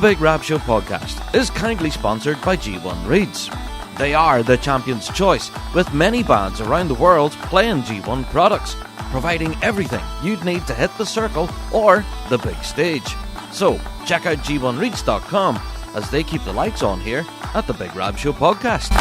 Big Rab Show Podcast is kindly sponsored by G1 Reeds. They are the champion's choice, with many bands around the world playing G1 products, providing everything you'd need to hit the circle or the big stage. So, check out g1reeds.com as they keep the lights on here at the Big Rab Show Podcast.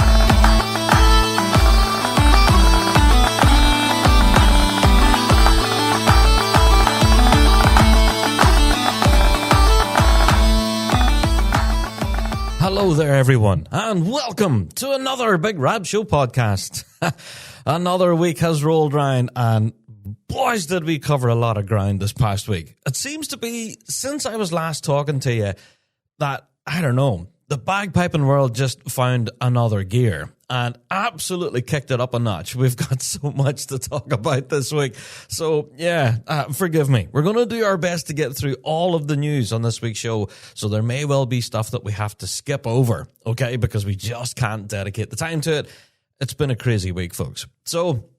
Hello there, everyone, and welcome to another Big Rab Show podcast. Another week has rolled round, and boys, did we cover a lot of ground this past week. It seems to be, since I was last talking to you, that, I don't know, the bagpiping world just found another gear and absolutely kicked it up a notch. We've got so much to talk about this week. So, forgive me. We're going to do our best to get through all of the news on this week's show. So there may well be stuff that we have to skip over, okay? Because we just can't dedicate the time to it. It's been a crazy week, folks. So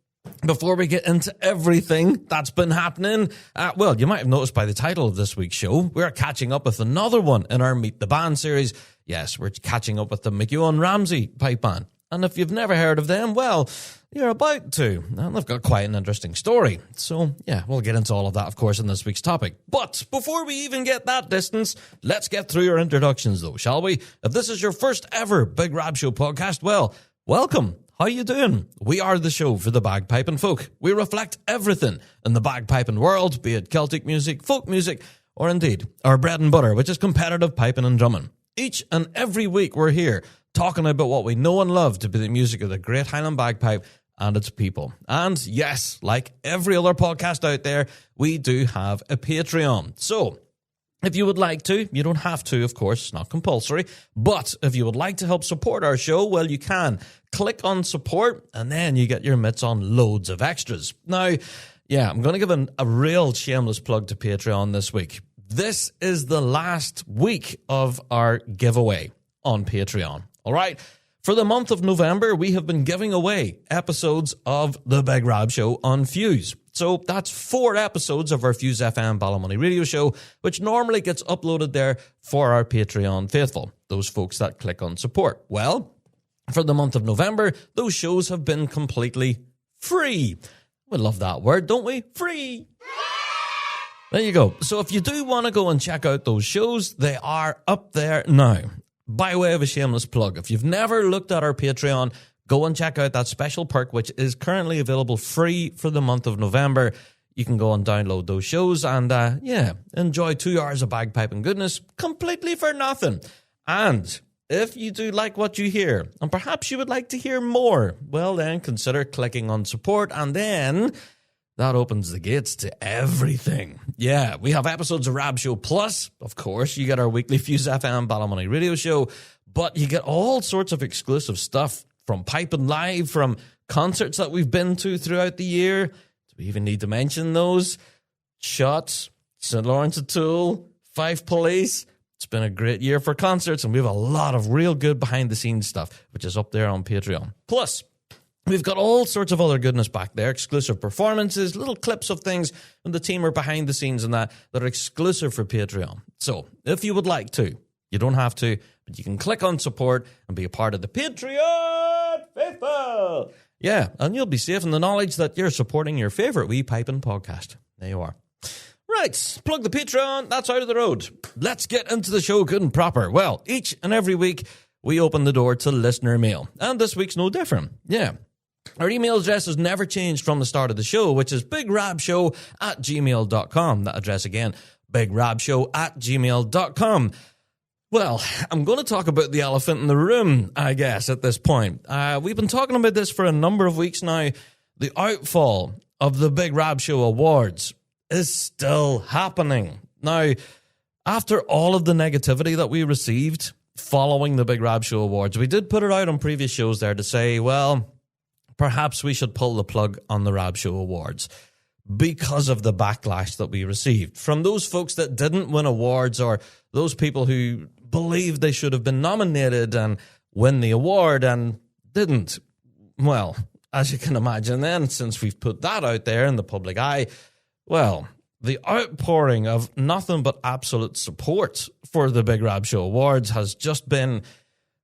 before we get into everything that's been happening, you might have noticed by the title of this week's show, we're catching up with another one in our Meet the Band series. Yes, we're catching up with the MacEoin-Ramsey Pipe Band. And if you've never heard of them, well, you're about to. And they've got quite an interesting story. So, we'll get into all of that, of course, in this week's topic. But before we even get that distance, let's get through our introductions, though, shall we? If this is your first ever Big Rab Show podcast, well, welcome. How you doing? We are the show for the bagpiping folk. We reflect everything in the bagpiping world, be it Celtic music, folk music, or indeed our bread and butter, which is competitive piping and drumming. Each and every week we're here talking about what we know and love to be the music of the Great Highland Bagpipe and its people. And yes, like every other podcast out there, we do have a Patreon. So if you would like to, you don't have to, of course, it's not compulsory, but if you would like to help support our show, well, you can. Click on support, and then you get your mitts on loads of extras. Now, I'm going to give a real shameless plug to Patreon this week. This is the last week of our giveaway on Patreon. All right? For the month of November, we have been giving away episodes of The Big Rab Show on Fuse. So that's 4 episodes of our Fuse FM Ballymoney radio show, which normally gets uploaded there for our Patreon faithful, those folks that click on support. Well, for the month of November, those shows have been completely free. We love that word, don't we? Free. There you go. So if you do want to go and check out those shows, they are up there now. By way of a shameless plug, if you've never looked at our Patreon, go and check out that special perk, which is currently available free for the month of November. You can go and download those shows and, enjoy 2 hours of bagpiping goodness completely for nothing. And if you do like what you hear, and perhaps you would like to hear more, well then consider clicking on support, and then that opens the gates to everything. Yeah, we have episodes of Rab Show Plus. Of course, you get our weekly Fuse FM Ballymoney radio show, but you get all sorts of exclusive stuff from Piping Live, from concerts that we've been to throughout the year. Do we even need to mention those? Shots, St. Lawrence O'Toole, Fife Police. It's been a great year for concerts, and we have a lot of real good behind-the-scenes stuff, which is up there on Patreon. Plus, we've got all sorts of other goodness back there, exclusive performances, little clips of things, and the team are behind the scenes and that are exclusive for Patreon. So, if you would like to, you don't have to, but you can click on support and be a part of the Patreon faithful. Yeah, and you'll be safe in the knowledge that you're supporting your favourite wee piping podcast. There you are. Right, plug the Patreon, that's out of the road. Let's get into the show good and proper. Well, each and every week, we open the door to listener mail, and this week's no different. Yeah. Our email address has never changed from the start of the show, which is bigrabshow@gmail.com. That address again, bigrabshow@gmail.com. Well, I'm going to talk about the elephant in the room, I guess, at this point. We've been talking about this for a number of weeks now. The outfall of the Big Rab Show Awards is still happening. Now, after all of the negativity that we received following the Big Rab Show Awards, we did put it out on previous shows there to say, well, perhaps we should pull the plug on the Rab Show Awards because of the backlash that we received from those folks that didn't win awards, or those people who believed they should have been nominated and win the award and didn't. Well, as you can imagine then, since we've put that out there in the public eye, well, the outpouring of nothing but absolute support for the Big Rab Show Awards has just been,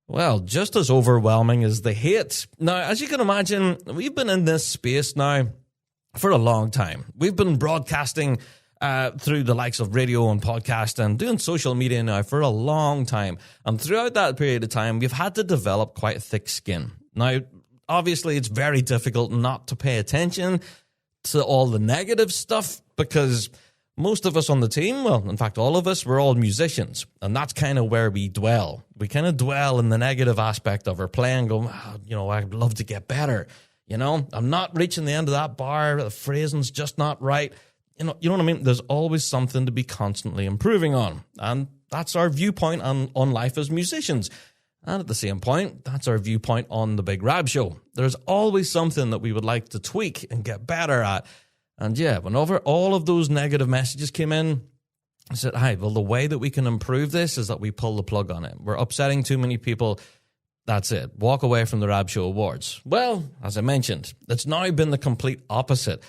well, just as overwhelming as the hate. Now, as you can imagine, we've been in this space now for a long time. We've been broadcasting through the likes of radio and podcast and doing social media now for a long time. And throughout that period of time, we've had to develop quite a thick skin. Now, obviously, it's very difficult not to pay attention to all the negative stuff because most of us on the team, well, in fact, all of us, we're all musicians. And that's kind of where we dwell. We kind of dwell in the negative aspect of our playing, going, I'd love to get better. I'm not reaching the end of that bar. The phrasing's just not right. You know what I mean? There's always something to be constantly improving on. And that's our viewpoint on life as musicians. And at the same point, that's our viewpoint on the Big Rab Show. There's always something that we would like to tweak and get better at. And yeah, whenever all of those negative messages came in, I said, the way that we can improve this is that we pull the plug on it. We're upsetting too many people. That's it. Walk away from the Rab Show Awards. Well, as I mentioned, it's now been the complete opposite.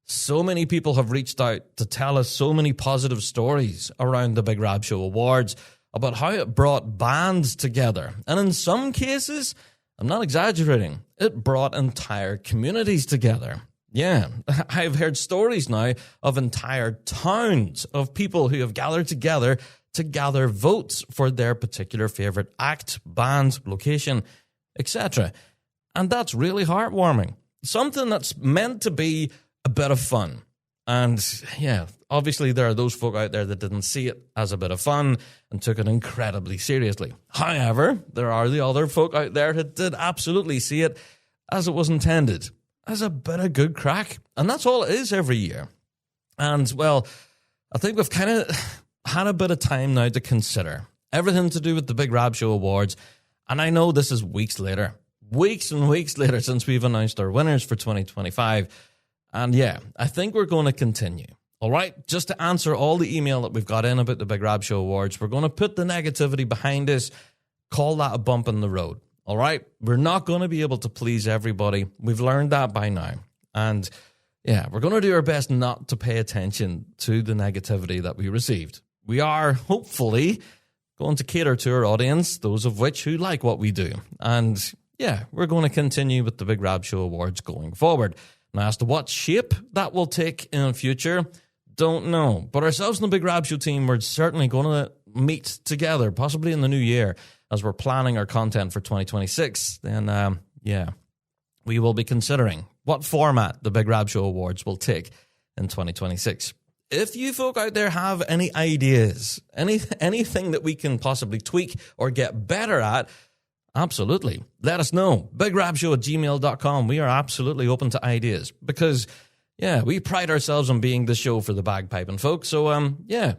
So many people have reached out to tell us so many positive stories around the Big Rab Show Awards about how it brought bands together. And in some cases, I'm not exaggerating, it brought entire communities together. Yeah, I've heard stories now of entire towns of people who have gathered together to gather votes for their particular favorite act, band, location, etc. And that's really heartwarming. Something that's meant to be a bit of fun. And yeah, obviously there are those folk out there that didn't see it as a bit of fun and took it incredibly seriously. However, there are the other folk out there that did absolutely see it as it was intended, as a bit of good crack. And that's all it is every year. And well, I think we've kind of had a bit of time now to consider everything to do with the Big Rab Show Awards. And I know this is weeks and weeks later since we've announced our winners for 2025. And yeah, I think we're going to continue. All right, just to answer all the email that we've got in about the Big Rab Show Awards, we're going to put the negativity behind us, call that a bump in the road. All right, we're not going to be able to please everybody. We've learned that by now. And yeah, we're going to do our best not to pay attention to the negativity that we received. We are hopefully going to cater to our audience, those of which who like what we do. And yeah, we're going to continue with the Big Rab Show Awards going forward. Now, as to what shape that will take in the future, don't know. But ourselves and the Big Rab Show team, we're certainly going to meet together, possibly in the new year, as we're planning our content for 2026. Then, we will be considering what format the Big Rab Show Awards will take in 2026. If you folk out there have any ideas, anything that we can possibly tweak or get better at, absolutely. Let us know. bigrabshow@gmail.com. We are absolutely open to ideas because, yeah, we pride ourselves on being the show for the bagpiping folk. So,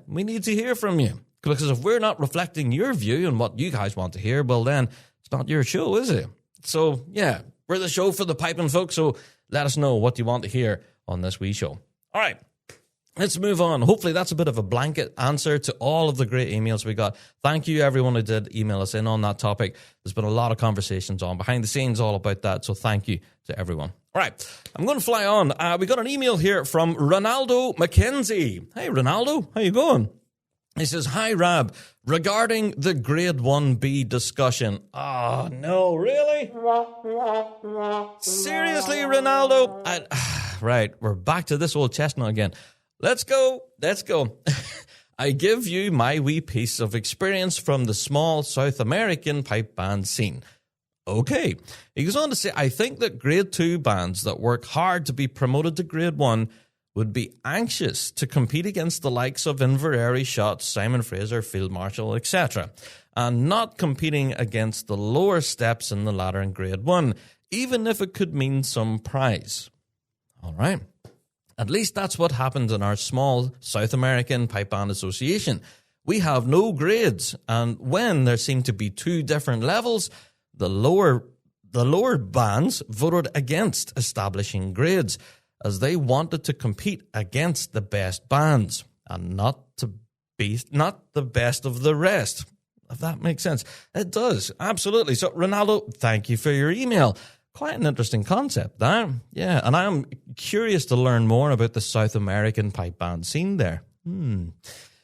we need to hear from you because if we're not reflecting your view and what you guys want to hear, well, then it's not your show, is it? So, yeah, we're the show for the piping folk. So let us know what you want to hear on this wee show. All right. Let's move on. Hopefully that's a bit of a blanket answer to all of the great emails we got. Thank you, everyone who did email us in on that topic. There's been a lot of conversations on behind the scenes all about that, so thank you to everyone. All right, I'm going to fly on. We got an email here from Ronaldo McKenzie. Hey, Ronaldo, how you going? He says, hi, Rab, regarding the Grade 1B discussion. Oh, no, really? Seriously, Ronaldo? Right, we're back to this old chestnut again. Let's go. I give you my wee piece of experience from the small South American pipe band scene. Okay. He goes on to say, I think that Grade 2 bands that work hard to be promoted to Grade 1 would be anxious to compete against the likes of Inverary, Shots, Simon Fraser, Field Marshal, etc., and not competing against the lower steps in the ladder in Grade 1, even if it could mean some prize. All right. At least that's what happened in our small South American Pipe Band Association. We have no grades, and when there seemed to be two different levels, the lower bands voted against establishing grades, as they wanted to compete against the best bands and not the best of the rest. If that makes sense. It does, absolutely. So, Ronaldo, thank you for your email. Quite an interesting concept, that. Yeah, and I'm curious to learn more about the South American pipe band scene there.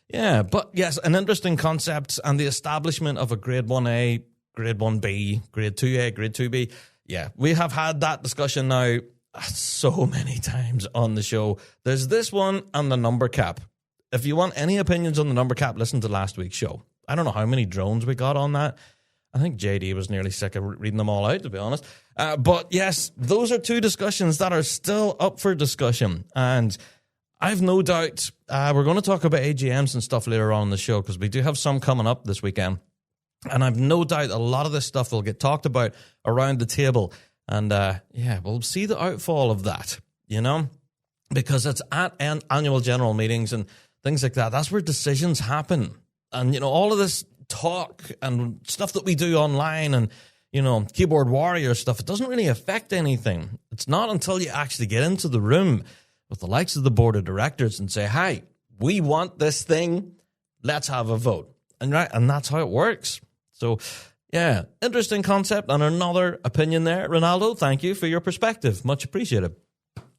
Yeah, but yes, an interesting concept, and the establishment of a grade 1A, grade 1B, grade 2A, grade 2B. Yeah, we have had that discussion now so many times on the show. There's this one and the number cap. If you want any opinions on the number cap, listen to last week's show. I don't know how many drones we got on that. I think JD was nearly sick of reading them all out, to be honest. But yes, those are two discussions that are still up for discussion. And I've no doubt we're going to talk about AGMs and stuff later on in the show, because we do have some coming up this weekend. And I've no doubt a lot of this stuff will get talked about around the table. And yeah, we'll see the outfall of that, you know, because it's at annual general meetings and things like that. That's where decisions happen. And, you know, all of this talk and stuff that we do online and, you know, keyboard warrior stuff, it doesn't really affect anything. It's not until you actually get into the room with the likes of the board of directors and say, "Hi, we want this thing. Let's have a vote." And that's how it works. So, yeah, interesting concept and another opinion there. Ronaldo, thank you for your perspective. Much appreciated.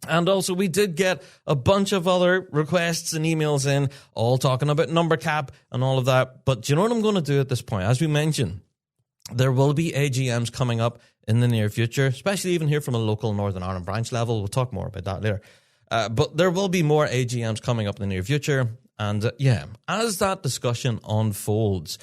And also, we did get a bunch of other requests and emails in, all talking about number cap and all of that. But do you know what I'm going to do at this point? As we mentioned, there will be AGMs coming up in the near future, especially even here from a local Northern Ireland branch level. We'll talk more about that later. But there will be more AGMs coming up in the near future. And yeah, as that discussion unfolds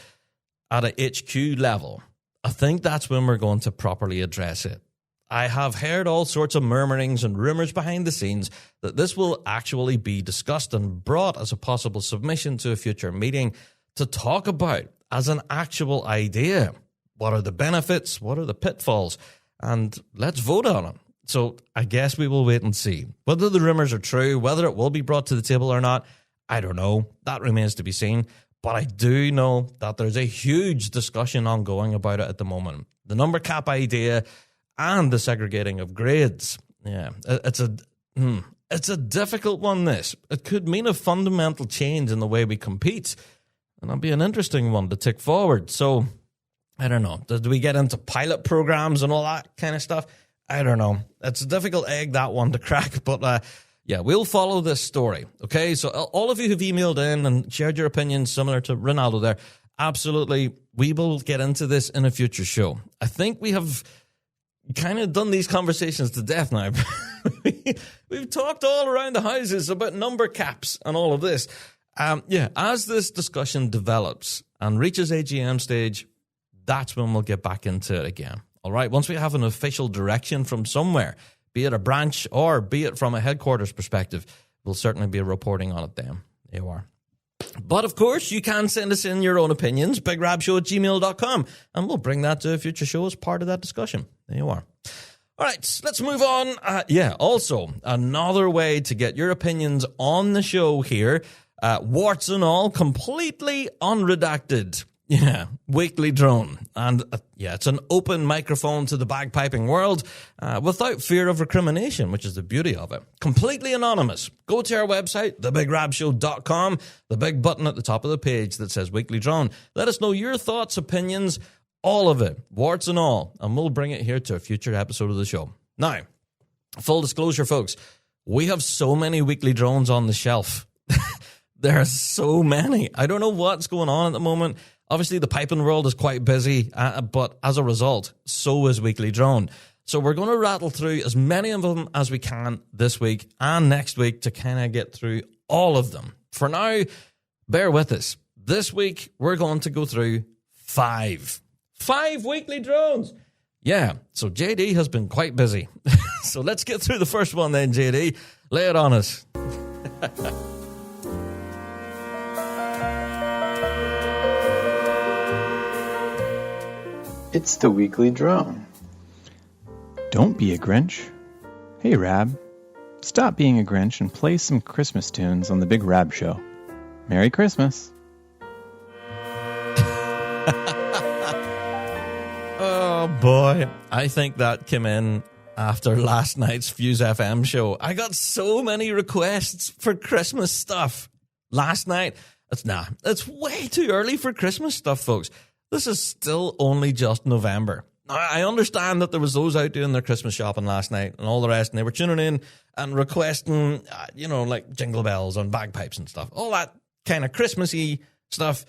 at a HQ level, I think that's when we're going to properly address it. I have heard all sorts of murmurings and rumors behind the scenes that this will actually be discussed and brought as a possible submission to a future meeting to talk about as an actual idea. What are the benefits? What are the pitfalls? And let's vote on it. So I guess we will wait and see. Whether the rumors are true, whether it will be brought to the table or not, I don't know. That remains to be seen. But I do know that there's a huge discussion ongoing about it at the moment. The number cap idea and the segregating of grades. Yeah, it's a difficult one, this. It could mean a fundamental change in the way we compete. And that'll be an interesting one to tick forward. So, I don't know. Do we get into pilot programs and all that kind of stuff? I don't know. It's a difficult egg, that one, to crack. But, yeah, we'll follow this story. Okay, so all of you who've emailed in and shared your opinions similar to Ronaldo there, absolutely, we will get into this in a future show. I think we have kind of done these conversations to death now. We've talked all around the houses about number caps and all of this. Yeah, as this discussion develops and reaches AGM stage, that's when we'll get back into it again. All right, once we have an official direction from somewhere, be it a branch or be it from a headquarters perspective, we'll certainly be reporting on it then. There you are. But, of course, you can send us in your own opinions, bigrabshow@gmail.com, and we'll bring that to a future show as part of that discussion. There you are. All right, let's move on. Also, another way to get your opinions on the show here, warts and all, completely unredacted. Yeah, weekly drone. And it's an open microphone to the bagpiping world without fear of recrimination, which is the beauty of it. Completely anonymous. Go to our website, thebigrabshow.com, the big button at the top of the page that says weekly drone. Let us know your thoughts, opinions, all of it, warts and all, and we'll bring it here to a future episode of the show. Now, full disclosure, folks, we have so many weekly drones on the shelf. There are so many. I don't know what's going on at the moment. Obviously, the piping world is quite busy, but as a result, so is Weekly Drone. So we're going to rattle through as many of them as we can this week and next week to kind of get through all of them. For now, bear with us. This week, we're going to go through 5 weekly drones. Yeah, so JD has been quite busy. So let's get through the first one then, JD. Lay it on us. It's the Weekly Drone. Don't be a Grinch. Hey, Rab. Stop being a Grinch and play some Christmas tunes on the Big Rab Show. Merry Christmas. Oh, boy. I think that came in after last night's Fuse FM show. I got so many requests for Christmas stuff last night. It's way too early for Christmas stuff, folks. This is still only just November. Now, I understand that there was those out doing their Christmas shopping last night and all the rest, and they were tuning in and requesting, like jingle bells and bagpipes and stuff. All that kind of Christmassy stuff.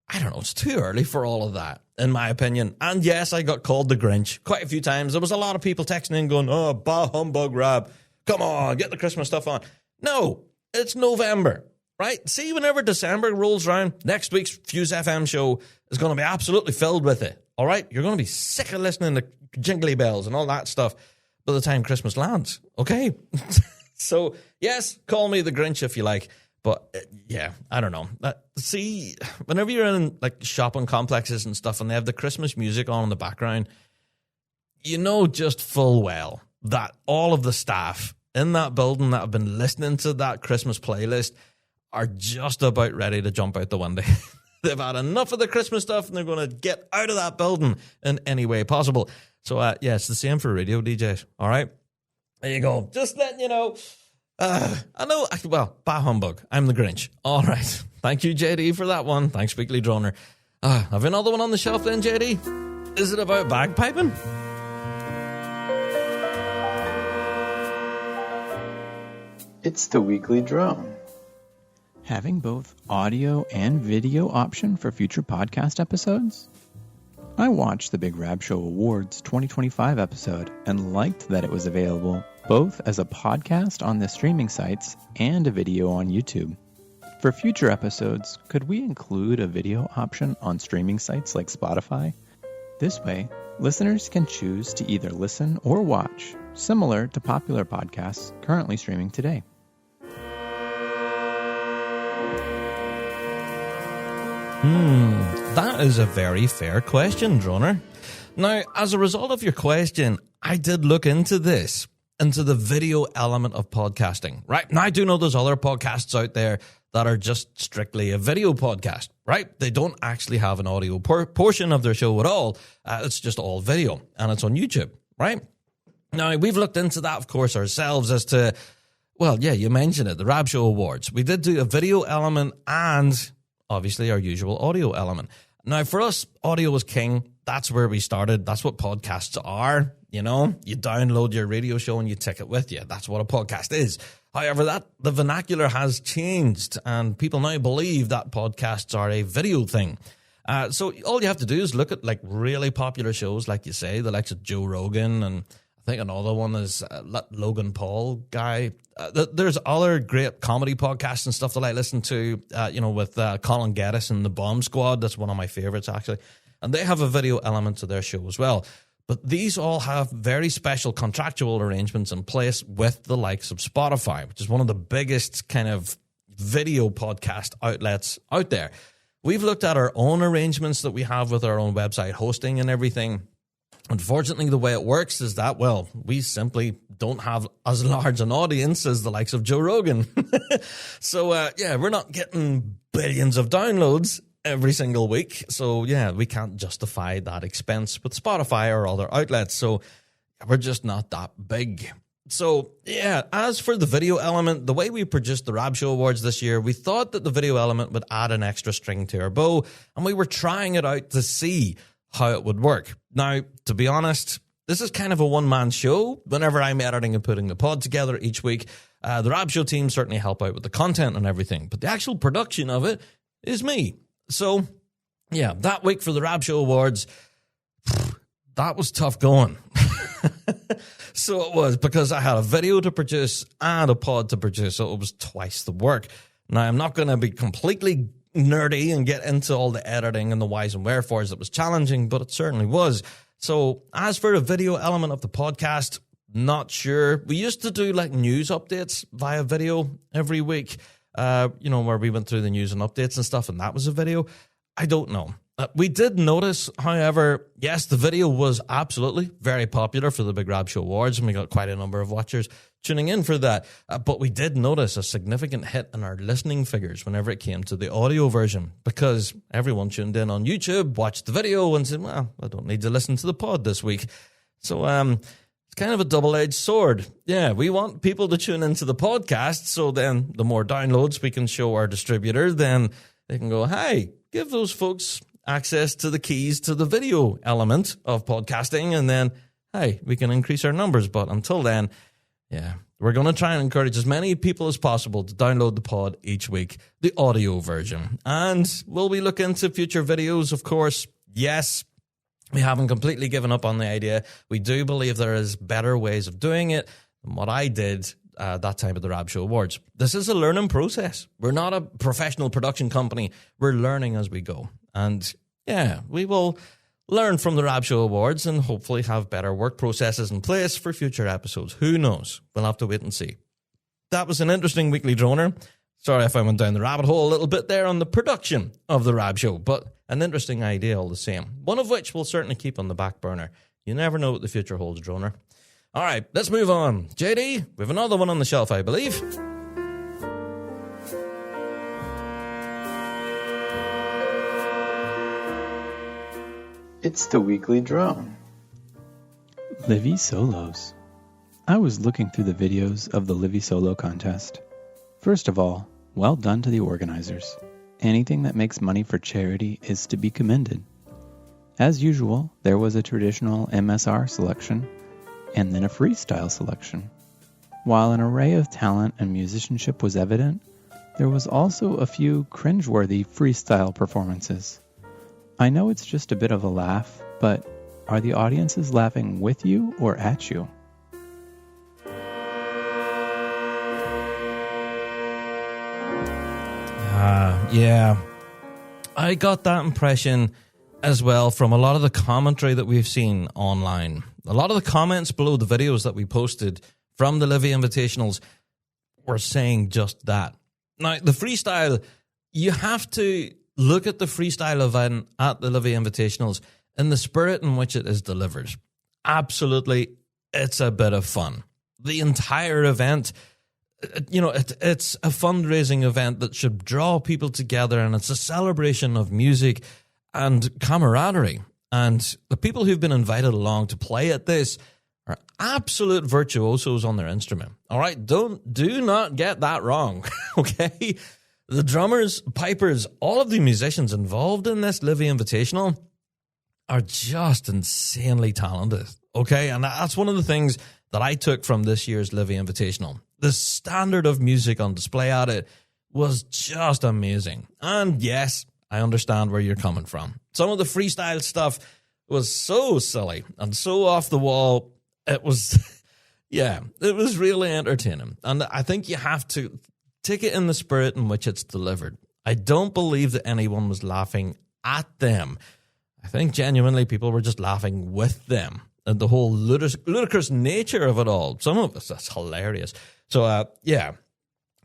I don't know, it's too early for all of that, in my opinion. And yes, I got called the Grinch quite a few times. There was a lot of people texting in going, oh, bah humbug, Rab. Come on, get the Christmas stuff on. No, it's November, right? See, whenever December rolls around, next week's Fuse FM show is going to be absolutely filled with it, all right? You're going to be sick of listening to jingly bells and all that stuff by the time Christmas lands, okay? So, yes, call me the Grinch if you like. But, yeah, I don't know. See, whenever you're in, like, shopping complexes and stuff and they have the Christmas music on in the background, you know just full well that all of the staff in that building that have been listening to that Christmas playlist are just about ready to jump out the window. They've had enough of the Christmas stuff and they're going to get out of that building in any way possible. So, yeah, it's the same for radio DJs, all right? There you go. Just letting you know. I know, well, bah humbug. I'm the Grinch. All right. Thank you, JD, for that one. Thanks, Weekly Droner. Have we another one on the shelf then, JD? Is it about bagpiping? It's the Weekly Drone. Having both audio and video option for future podcast episodes? I watched the Big Rab Show Awards 2025 episode and liked that it was available both as a podcast on the streaming sites and a video on YouTube. For future episodes, could we include a video option on streaming sites like Spotify? This way, listeners can choose to either listen or watch, similar to popular podcasts currently streaming today. That is a very fair question, Droner. Now, as a result of your question, I did look into this, into the video element of podcasting, right? Now, I do know there's other podcasts out there that are just strictly a video podcast, right? They don't actually have an audio portion of their show at all. It's just all video, and it's on YouTube, right? Now, we've looked into that, of course, ourselves as to, well, yeah, you mentioned it, the Rab Show Awards. We did do a video element and obviously our usual audio element. Now, for us, audio is king. That's where we started. That's what podcasts are. You know, you download your radio show and you take it with you. That's what a podcast is. However, the vernacular has changed and people now believe that podcasts are a video thing. So all you have to do is look at like really popular shows, like you say, the likes of Joe Rogan, and I think another one is Logan Paul guy. There's other great comedy podcasts and stuff that I listen to, with Colin Geddes and the Bomb Squad. That's one of my favorites, actually. And they have a video element to their show as well. But these all have very special contractual arrangements in place with the likes of Spotify, which is one of the biggest kind of video podcast outlets out there. We've looked at our own arrangements that we have with our own website hosting and everything. Unfortunately, the way it works is that, well, we simply don't have as large an audience as the likes of Joe Rogan. So, we're not getting billions of downloads every single week. So, yeah, we can't justify that expense with Spotify or other outlets. So, we're just not that big. So, yeah, as for the video element, the way we produced the Rab Show Awards this year, we thought that the video element would add an extra string to our bow, and we were trying it out to see how it would work. Now, to be honest, this is kind of a one-man show. Whenever I'm editing and putting the pod together each week, the Rab Show team certainly help out with the content and everything, but the actual production of it is me. So, yeah, that week for the Rab Show Awards, that was tough going. So it was, because I had a video to produce and a pod to produce, so it was twice the work. Now, I'm not going to be completely nerdy and get into all the editing and the whys and wherefores. It was challenging, but it certainly was. So as for the video element of the podcast, not sure. We used to do like news updates via video every week, where we went through the news and updates and stuff, and that was a video. I don't know. We did notice, however, yes, the video was absolutely very popular for the Big Rab Show Awards, and we got quite a number of watchers tuning in for that. But we did notice a significant hit in our listening figures whenever it came to the audio version, because everyone tuned in on YouTube, watched the video, and said, well, I don't need to listen to the pod this week. So it's kind of a double-edged sword. Yeah, we want people to tune into the podcast, so then the more downloads we can show our distributor, then they can go, hey, give those folks access to the keys to the video element of podcasting, and then, hey, we can increase our numbers. But until then, yeah, we're going to try and encourage as many people as possible to download the pod each week, the audio version. And will we look into future videos? Of course, yes. We haven't completely given up on the idea. We do believe there is better ways of doing it than what I did that time at the Rab Show Awards. This is a learning process. We're not a professional production company. We're learning as we go. And yeah, we will learn from the Rab Show Awards and hopefully have better work processes in place for future episodes. Who knows? We'll have to wait and see. That was an interesting weekly droner. Sorry if I went down the rabbit hole a little bit there on the production of the Rab Show, but an interesting idea all the same. One of which we'll certainly keep on the back burner. You never know what the future holds, droner. All right, let's move on. JD, we have another one on the shelf, I believe. It's the weekly drone. Livy Solos. I was looking through the videos of the Livy Solo contest. First of all, well done to the organizers. Anything that makes money for charity is to be commended. As usual, there was a traditional MSR selection and then a freestyle selection. While an array of talent and musicianship was evident, there was also a few cringeworthy freestyle performances. I know it's just a bit of a laugh, but are the audiences laughing with you or at you? Yeah, I got that impression as well from a lot of the commentary that we've seen online. A lot of the comments below the videos that we posted from the Livy Invitationals were saying just that. Now, the freestyle, you have to look at the freestyle event at the Livy Invitationals in the spirit in which it is delivered. Absolutely, it's a bit of fun. The entire event, it's a fundraising event that should draw people together, and it's a celebration of music and camaraderie. And the people who've been invited along to play at this are absolute virtuosos on their instrument. All right, do not get that wrong, okay? The drummers, pipers, all of the musicians involved in this Livy Invitational are just insanely talented, okay? And that's one of the things that I took from this year's Livy Invitational. The standard of music on display at it was just amazing. And yes, I understand where you're coming from. Some of the freestyle stuff was so silly and so off the wall. It was, yeah, it was really entertaining. And I think you have to take it in the spirit in which it's delivered. I don't believe that anyone was laughing at them. I think genuinely people were just laughing with them. And the whole ludicrous nature of it all. Some of us, that's hilarious. So, yeah,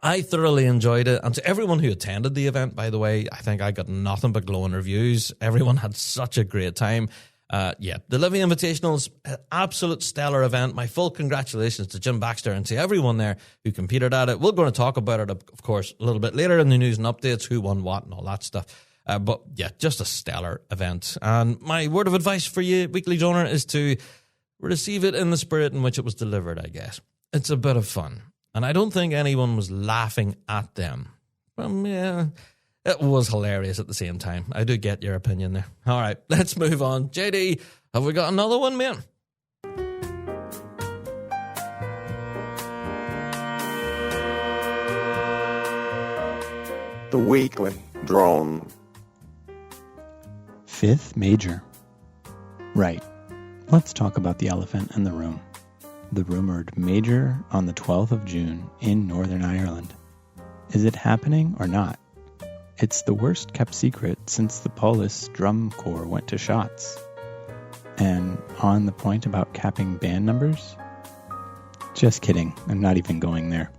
I thoroughly enjoyed it. And to everyone who attended the event, by the way, I think I got nothing but glowing reviews. Everyone had such a great time. Yeah, the Livy Invitationals, absolute stellar event. My full congratulations to Jim Baxter and to everyone there who competed at it. We're going to talk about it, of course, a little bit later in the news and updates, who won what and all that stuff. But yeah, just a stellar event. And my word of advice for you, Weekly Donor, is to receive it in the spirit in which it was delivered, I guess. It's a bit of fun. And I don't think anyone was laughing at them. Yeah, it was hilarious at the same time. I do get your opinion there. All right, let's move on. JD, have we got another one, man? The weekly drone. Fifth major. Right. Let's talk about the elephant in the room. The rumored major on the 12th of June in Northern Ireland. Is it happening or not? It's the worst kept secret since the Polish drum corps went to shots. And on the point about capping band numbers? Just kidding, I'm not even going there.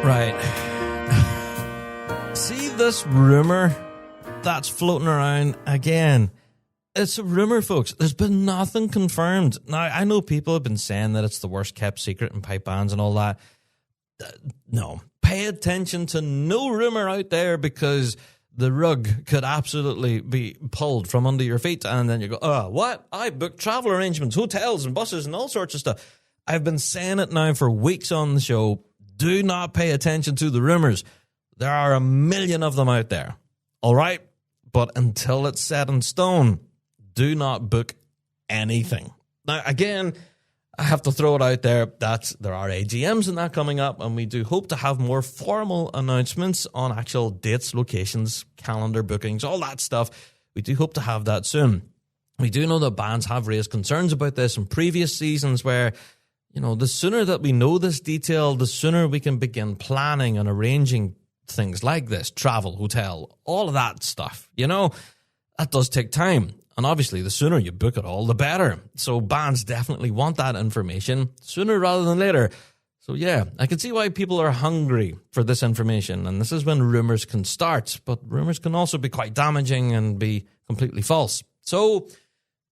Right. See this rumor that's floating around again? It's a rumor, folks. There's been nothing confirmed. Now, I know people have been saying that it's the worst kept secret in pipe bands and all that. No. Pay attention to no rumor out there, because the rug could absolutely be pulled from under your feet, and then you go, oh, what? I booked travel arrangements, hotels and buses and all sorts of stuff. I've been saying it now for weeks on the show. Do not pay attention to the rumors. There are a million of them out there. All right? But until it's set in stone, do not book anything. Now, again, I have to throw it out there that there are AGMs and that coming up, and we do hope to have more formal announcements on actual dates, locations, calendar bookings, all that stuff. We do hope to have that soon. We do know that bands have raised concerns about this in previous seasons where, you know, the sooner that we know this detail, the sooner we can begin planning and arranging things like this, travel, hotel, all of that stuff. You know, that does take time. And obviously, the sooner you book it all, the better. So bands definitely want that information sooner rather than later. So yeah, I can see why people are hungry for this information. And this is when rumors can start. But rumors can also be quite damaging and be completely false. So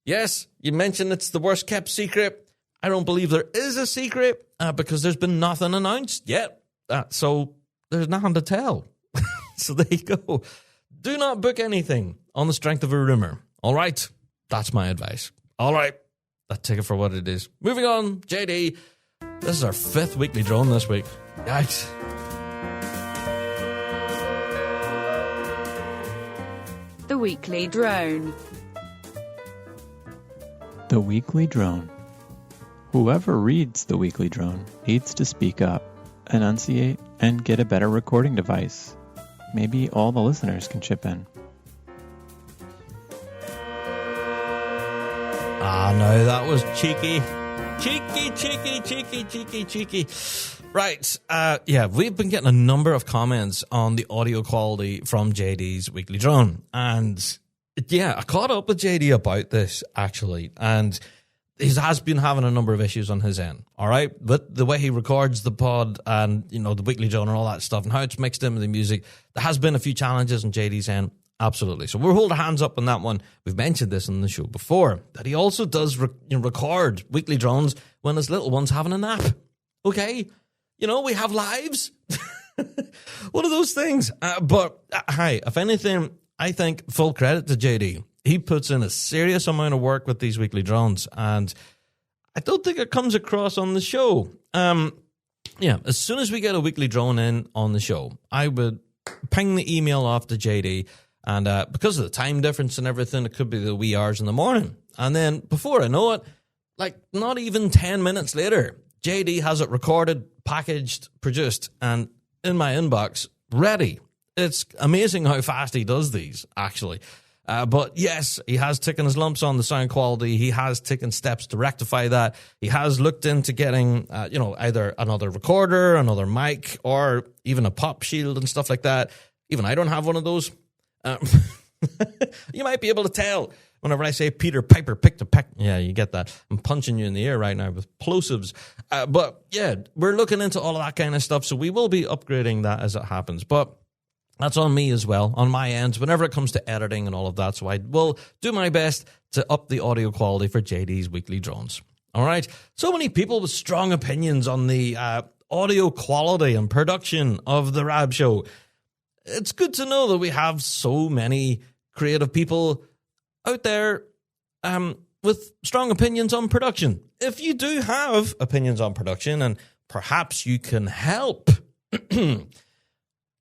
yes, you mentioned it's the worst kept secret. I don't believe there is a secret because there's been nothing announced yet. So there's nothing to tell. So there you go. Do not book anything on the strength of a rumor. All right, that's my advice. All right, let's take it for what it is. Moving on, JD. This is our 5th weekly drone this week. Yikes. The weekly drone. The weekly drone. Whoever reads the weekly drone needs to speak up, enunciate, and get a better recording device. Maybe all the listeners can chip in. No, that was cheeky. Cheeky. Right, yeah, we've been getting a number of comments on the audio quality from JD's weekly drone. And yeah, I caught up with JD about this, actually. And he has been having a number of issues on his end, all right? But the way he records the pod and, you know, the weekly drone and all that stuff and how it's mixed in with the music, there has been a few challenges on JD's end. Absolutely. So we'll hold our hands up on that one. We've mentioned this on the show before, that he also does record weekly drones when his little one's having a nap. Okay? You know, we have lives. One of those things. But, hi, if anything, I think full credit to JD. He puts in a serious amount of work with these weekly drones, and I don't think it comes across on the show. Yeah, as soon as we get a weekly drone in on the show, I would ping the email off to JD. And because of the time difference and everything, it could be the wee hours in the morning. And then before I know it, like not even 10 minutes later, JD has it recorded, packaged, produced, and in my inbox, ready. It's amazing how fast he does these, actually. But yes, he has taken his lumps on the sound quality. He has taken steps to rectify that. He has looked into getting, either another recorder, another mic, or even a pop shield and stuff like that. Even I don't have one of those. You might be able to tell whenever I say Peter Piper picked a peck. Yeah, you get that. I'm punching you in the ear right now with plosives. But yeah, we're looking into all of that kind of stuff. So we will be upgrading that as it happens. But that's on me as well, on my end, whenever it comes to editing and all of that. So I will do my best to up the audio quality for JD's weekly drones. All right. So many people with strong opinions on the audio quality and production of the Rab Show. It's good to know that we have so many creative people out there with strong opinions on production. If you do have opinions on production and perhaps you can help,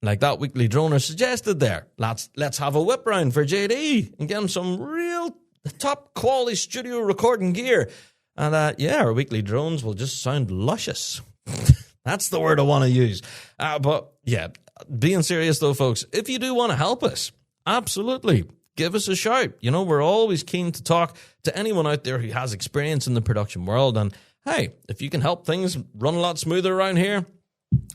like that weekly droner suggested there, let's have a whip round for JD and get him some real top quality studio recording gear. And our weekly drones will just sound luscious. That's the word I want to use. But yeah, being serious though, folks, if you do want to help us, absolutely, give us a shout. You know, we're always keen to talk to anyone out there who has experience in the production world. And hey, if you can help things run a lot smoother around here,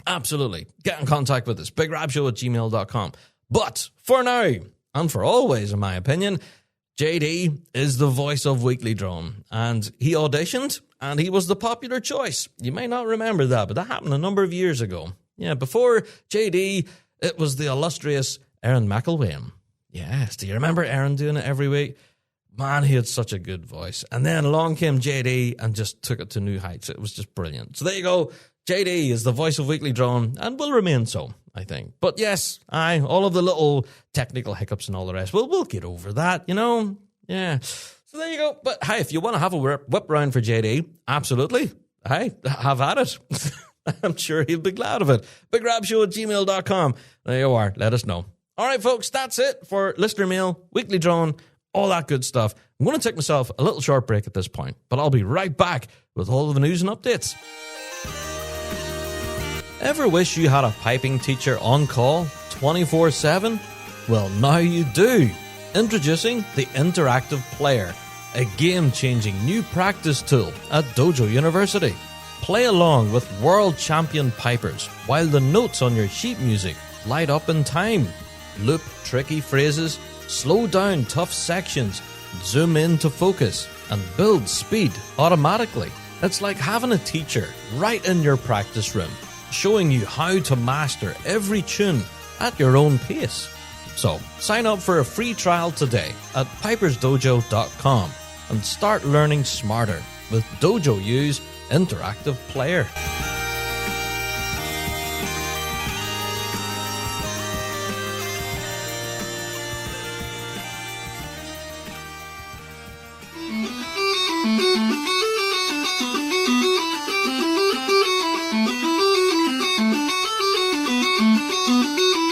absolutely, get in contact with us, bigrabshow@gmail.com. But for now, and for always, in my opinion, JD is the voice of Weekly Drone, and he auditioned, and he was the popular choice. You may not remember that, but that happened a number of years ago. Yeah, before JD, it was the illustrious Aaron MacEoin. Yes, do you remember Aaron doing it every week? Man, he had such a good voice. And then along came JD and just took it to new heights. It was just brilliant. So there you go. JD is the voice of Weekly Drone and will remain so, I think. But yes, all of the little technical hiccups and all the rest, we'll get over that, you know? Yeah. So there you go. But hey, if you want to have a whip round for JD, absolutely. Hey, have at it. I'm sure he'll be glad of it. bigrabshow@gmail.com. There you are. Let us know. All right, folks, that's it for listener mail, weekly drone, all that good stuff. I'm going to take myself a little short break at this point, but I'll be right back with all of the news and updates. Ever wish you had a piping teacher on call 24/7? Well, now you do. Introducing the Interactive Player, a game-changing new practice tool at Dojo University. Play along with world champion pipers while the notes on your sheet music light up in time. Loop tricky phrases, slow down tough sections, zoom in to focus, and build speed automatically. It's like having a teacher right in your practice room, showing you how to master every tune at your own pace. So, sign up for a free trial today at pipersdojo.com and start learning smarter with Dojo U's Interactive Player.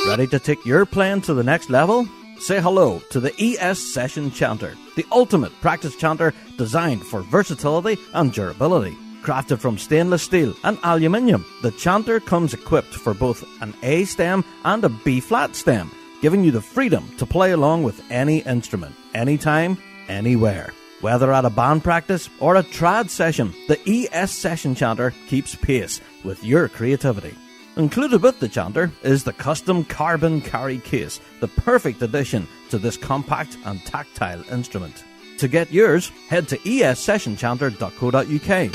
Ready to take your playing to the next level? Say hello to the ES Session Chanter, the ultimate practice chanter designed for versatility and durability. Crafted from stainless steel and aluminium, the chanter comes equipped for both an A stem and a B flat stem, giving you the freedom to play along with any instrument, anytime, anywhere. Whether at a band practice or a trad session, the ES Session Chanter keeps pace with your creativity. Included with the chanter is the custom carbon carry case, the perfect addition to this compact and tactile instrument. To get yours, head to essessionchanter.co.uk.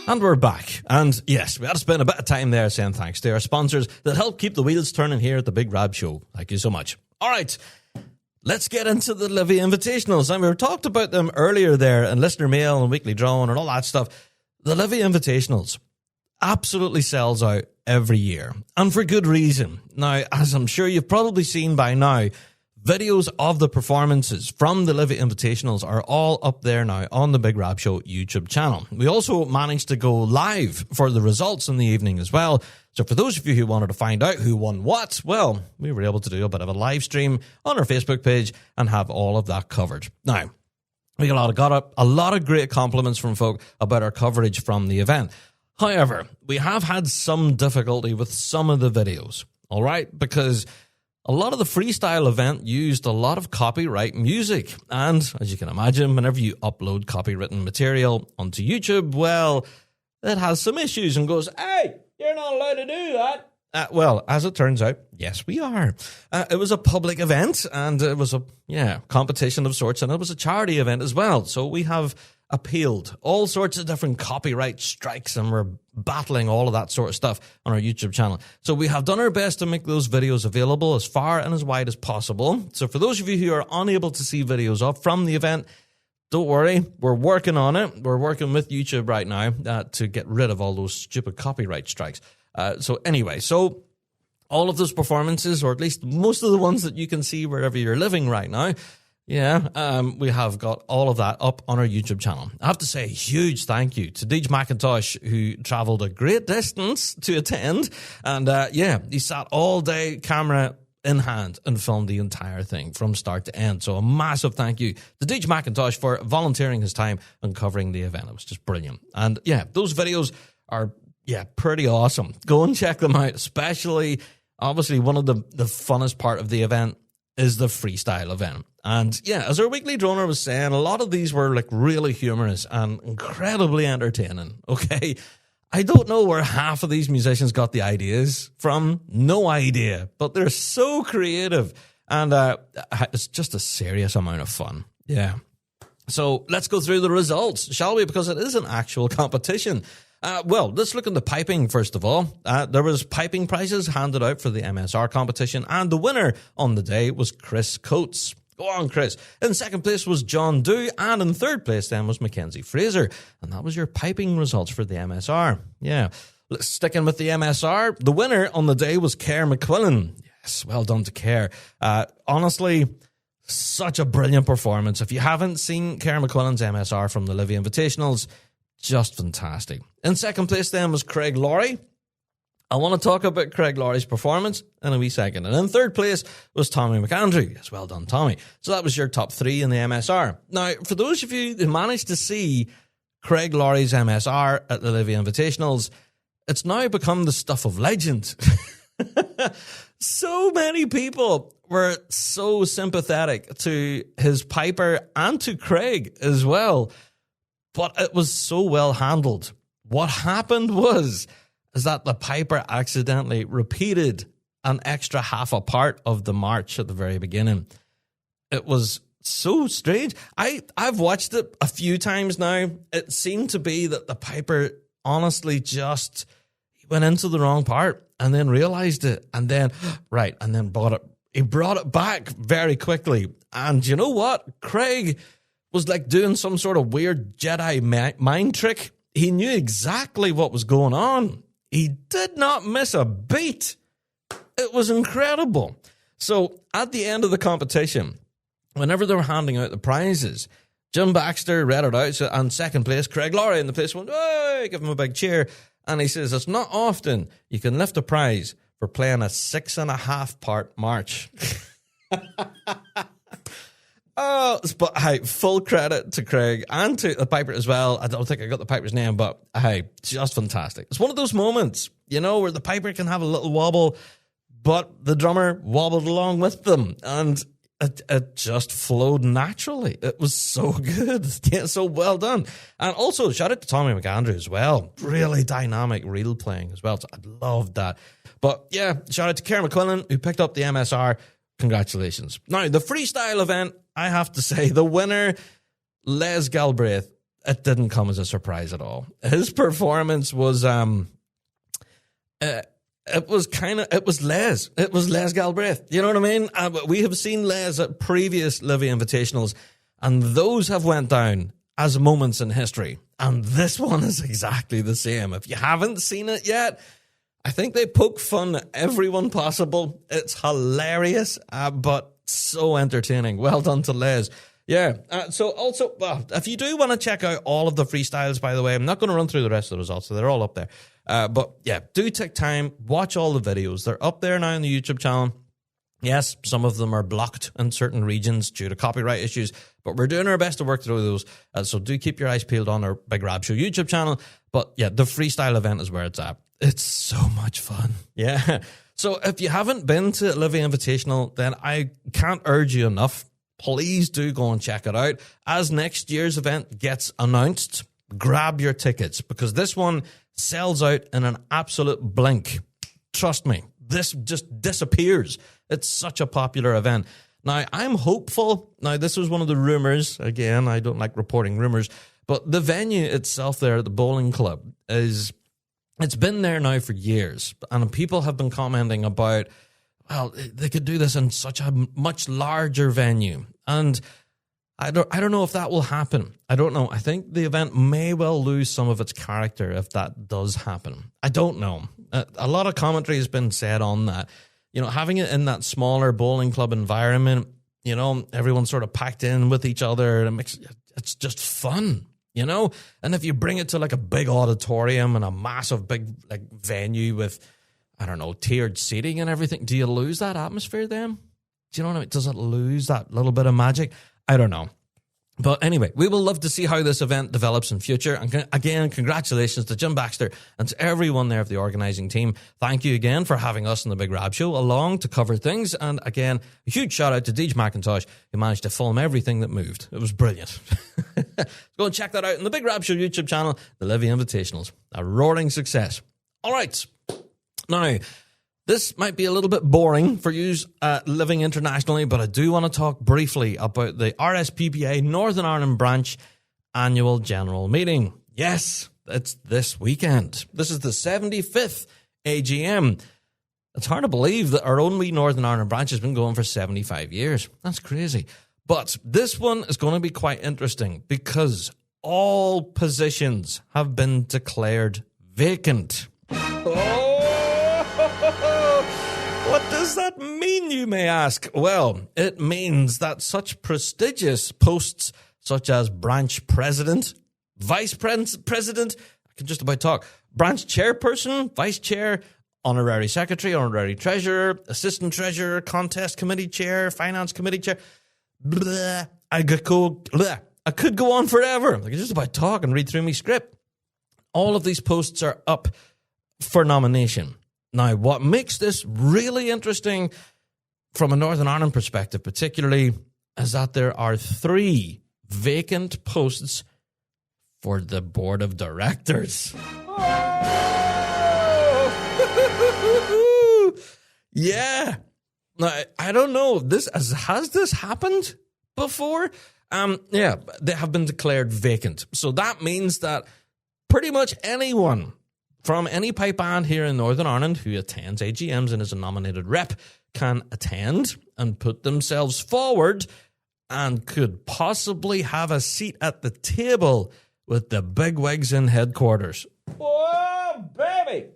And we're back. And yes, we had to spend a bit of time there saying thanks to our sponsors that help keep the wheels turning here at the Big Rab Show. Thank you so much. All right. Let's get into the Livy Invitationals. And we talked about them earlier there in listener mail and weekly drone and all that stuff. The Livy Invitationals absolutely sells out every year, and for good reason. Now, as I'm sure you've probably seen by now, videos of the performances from the Livy Invitationals are all up there now on the Big Rab Show YouTube channel. We also managed to go live for the results in the evening as well. So for those of you who wanted to find out who won what, well, we were able to do a bit of a live stream on our Facebook page and have all of that covered. Now, we got a lot of great compliments from folk about our coverage from the event. However, we have had some difficulty with some of the videos, all right? Because a lot of the freestyle event used a lot of copyright music. And as you can imagine, whenever you upload copywritten material onto YouTube, well, it has some issues and goes, hey, you're not allowed to do that. Well, as it turns out, yes, we are. It was a public event, and it was a competition of sorts, and it was a charity event as well. So we have appealed all sorts of different copyright strikes, and we're battling all of that sort of stuff on our YouTube channel. So we have done our best to make those videos available as far and as wide as possible. So for those of you who are unable to see videos from the event, don't worry, we're working on it. We're working with YouTube right now to get rid of all those stupid copyright strikes. So all of those performances, or at least most of the ones that you can see wherever you're living right now, we have got all of that up on our YouTube channel. I have to say a huge thank you to DJ McIntosh, who travelled a great distance to attend. And he sat all day, camera in hand, and filmed the entire thing from start to end. So a massive thank you to DJ McIntosh for volunteering his time and covering the event. It was just brilliant. And those videos are pretty awesome. Go and check them out. Especially, obviously, one of the funnest part of the event is the freestyle event. And as our weekly droner was saying, a lot of these were like really humorous and incredibly entertaining. Okay, I don't know where half of these musicians got the ideas from. No idea, but they're so creative, and it's just a serious amount of fun. Yeah. So let's go through the results, shall we? Because it is an actual competition. Let's look into piping first of all. There was piping prizes handed out for the MSR competition, and the winner on the day was Chris Coates. Go on, Chris. In second place was John Dew, and in third place then was Mackenzie Fraser. And that was your piping results for the MSR. Yeah. Sticking with the MSR, the winner on the day was Kerr McQuillan. Yes, well done to Kerr. Honestly, such a brilliant performance. If you haven't seen Karen McQuillan's MSR from the Livy Invitationals, just fantastic. In second place then was Craig Laurie. I want to talk about Craig Laurie's performance in a wee second. And in third place was Tommy McAndrew. Yes, well done, Tommy. So that was your top three in the MSR. Now, for those of you who managed to see Craig Laurie's MSR at the Livy Invitationals, it's now become the stuff of legend. So many people were so sympathetic to his piper and to Craig as well. But it was so well handled. What happened is that the piper accidentally repeated an extra half a part of the march at the very beginning. It was so strange. I've watched it a few times now. It seemed to be that the piper honestly just went into the wrong part and then realized it and then he brought it back very quickly. And you know what? Craig was like doing some sort of weird Jedi mind trick. He knew exactly what was going on. He did not miss a beat. It was incredible. So at the end of the competition, whenever they were handing out the prizes, Jim Baxter read it out, and second place, Craig Laurie, and the place went, hey, give him a big cheer. And he says, it's not often you can lift a prize for playing a 6.5 part march. Oh, but hey, full credit to Craig and to the piper as well. I don't think I got the piper's name, but hey, just fantastic. It's one of those moments, where the piper can have a little wobble, but the drummer wobbled along with them, and it just flowed naturally. It was so good. Yeah, so well done. And also, shout out to Tommy McAndrew as well. Really dynamic reel playing as well. So I loved that. But yeah, shout out to Karen McQuillan, who picked up the MSR. Congratulations. Now, the freestyle event, I have to say, the winner, Les Galbraith, it didn't come as a surprise at all. His performance was, it was Les Galbraith. You know what I mean? We have seen Les at previous Livy Invitationals, and those have went down as moments in history. And this one is exactly the same. If you haven't seen it yet, I think they poke fun at everyone possible. It's hilarious, but so entertaining. Well done to Les. Yeah. So also, if you do want to check out all of the freestyles, by the way, I'm not going to run through the rest of the results, so they're all up there. But yeah, do take time, watch all the videos. They're up there now on the YouTube channel. Yes, some of them are blocked in certain regions due to copyright issues, but we're doing our best to work through those. So do keep your eyes peeled on our Big Rab Show YouTube channel. But yeah, the freestyle event is where it's at. It's so much fun. Yeah. So if you haven't been to Livy Invitational, then I can't urge you enough. Please do go and check it out. As next year's event gets announced, grab your tickets, because this one sells out in an absolute blink. Trust me, this just disappears. It's such a popular event. Now, I'm hopeful. Now, this was one of the rumors. Again, I don't like reporting rumors, but the venue itself there at the bowling club it's been there now for years, and people have been commenting about, well, they could do this in such a much larger venue. And I don't know if that will happen. I don't know. I think the event may well lose some of its character if that does happen. I don't know. A lot of commentary has been said on that. Having it in that smaller bowling club environment, everyone's sort of packed in with each other. It's just fun. And if you bring it to like a big auditorium and a massive big like venue with, I don't know, tiered seating and everything, do you lose that atmosphere then? Do you know what I mean? Does it lose that little bit of magic? I don't know. But anyway, we will love to see how this event develops in future. And again, congratulations to Jim Baxter and to everyone there of the organising team. Thank you again for having us on the Big Rab Show along to cover things. And again, a huge shout out to Deej McIntosh, who managed to film everything that moved. It was brilliant. Go and check that out on the Big Rab Show YouTube channel, the Livy Invitationals. A roaring success. All right. Now, this might be a little bit boring for you living internationally, but I do want to talk briefly about the RSPBA Northern Ireland Branch Annual General Meeting. Yes, it's this weekend. This is the 75th AGM. It's hard to believe that our only Northern Ireland branch has been going for 75 years. That's crazy. But this one is going to be quite interesting because all positions have been declared vacant. What does that mean, you may ask? Well, it means that such prestigious posts such as branch president, vice president, I can just about talk, branch chairperson, vice chair, honorary secretary, honorary treasurer, assistant treasurer, contest committee chair, finance committee chair, blah, I could go on forever. I can just about talk and read through my script. All of these posts are up for nomination. Now, what makes this really interesting from a Northern Ireland perspective particularly is that there are 3 vacant posts for the board of directors. Oh! Yeah. Now, I don't know. Has this happened before? Yeah, they have been declared vacant. So that means that pretty much anyone from any pipe band here in Northern Ireland who attends AGMs and is a nominated rep can attend and put themselves forward and could possibly have a seat at the table with the bigwigs in headquarters. Oh, baby!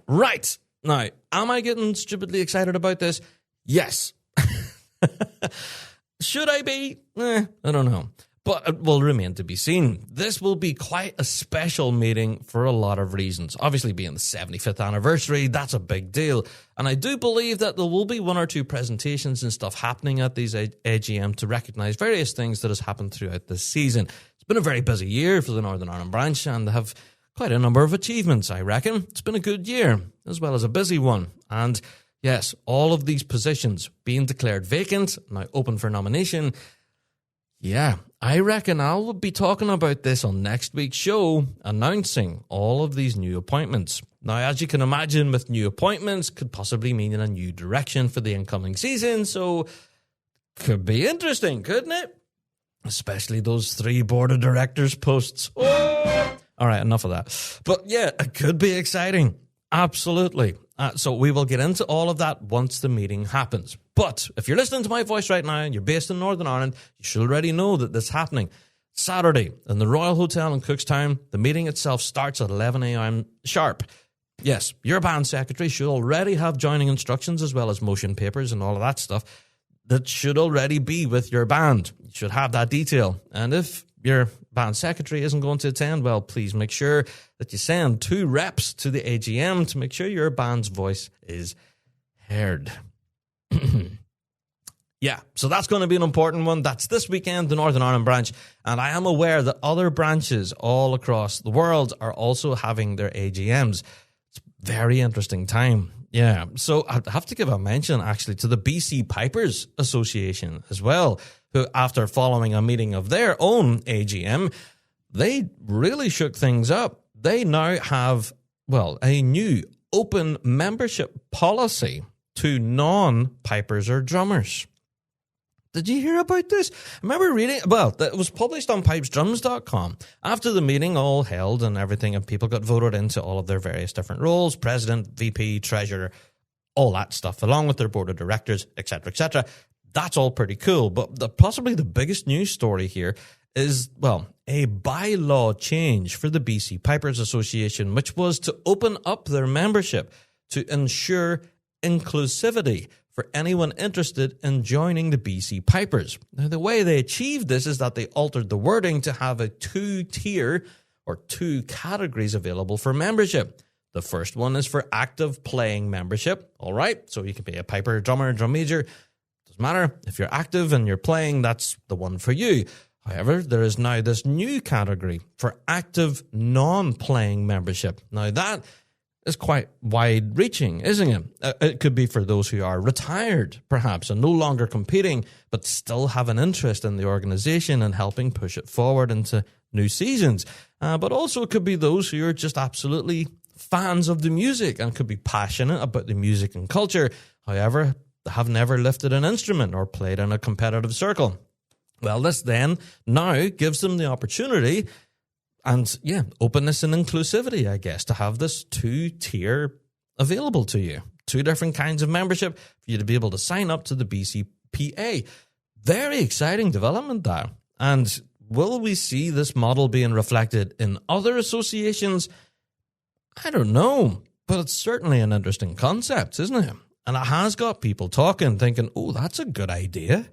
Right. Now, am I getting stupidly excited about this? Yes. Should I be? I don't know. But it will remain to be seen. This will be quite a special meeting for a lot of reasons. Obviously, being the 75th anniversary, that's a big deal. And I do believe that there will be 1 or 2 presentations and stuff happening at these AGM to recognise various things that has happened throughout this season. It's been a very busy year for the Northern Ireland branch, and they have quite a number of achievements, I reckon. It's been a good year, as well as a busy one. And yes, all of these positions being declared vacant, now open for nomination. Yeah, I reckon I'll be talking about this on next week's show, announcing all of these new appointments. Now, as you can imagine, with new appointments could possibly mean a new direction for the incoming season, so could be interesting, couldn't it? Especially those 3 board of directors posts. Oh! All right, enough of that. But yeah, it could be exciting. Absolutely. So we will get into all of that once the meeting happens. But if you're listening to my voice right now and you're based in Northern Ireland, you should already know that this is happening. Saturday in the Royal Hotel in Cookstown, the meeting itself starts at 11 a.m. sharp. Yes, your band secretary should already have joining instructions as well as motion papers and all of that stuff that should already be with your band. You should have that detail. And if your band secretary isn't going to attend, well, please make sure that you send 2 reps to the AGM to make sure your band's voice is heard. Yeah, so that's going to be an important one. That's this weekend, the Northern Ireland branch. And I am aware that other branches all across the world are also having their AGMs. It's a very interesting time. Yeah, so I have to give a mention, actually, to the BC Pipers Association as well, who, after following a meeting of their own AGM, they really shook things up. They now have, well, a new open membership policy to non-pipers or drummers. Did you hear about this? I remember reading, well, it was published on pipesdrums.com after the meeting all held and everything, and people got voted into all of their various different roles, president, VP, treasurer, all that stuff, along with their board of directors, etc., etc. That's all pretty cool, but possibly the biggest news story here is, well, a bylaw change for the BC Pipers Association, which was to open up their membership to ensure inclusivity for anyone interested in joining the BC Pipers. Now, the way they achieved this is that they altered the wording to have a 2-tier or 2 categories available for membership. The first one is for active playing membership. All right, so you can be a piper, drummer, drum major. Doesn't matter. If you're active and you're playing, that's the one for you. However, there is now this new category for active non-playing membership. Now, that is quite wide-reaching, isn't it? It could be for those who are retired, perhaps, and no longer competing, but still have an interest in the organisation and helping push it forward into new seasons. But also it could be those who are just absolutely fans of the music and could be passionate about the music and culture, however, have never lifted an instrument or played in a competitive circle. Well, this then now gives them the opportunity and, yeah, openness and inclusivity, I guess, to have this 2-tier available to you. 2 different kinds of membership for you to be able to sign up to the BCPA. Very exciting development there. And will we see this model being reflected in other associations? I don't know, but it's certainly an interesting concept, isn't it? And it has got people talking, thinking, oh, that's a good idea.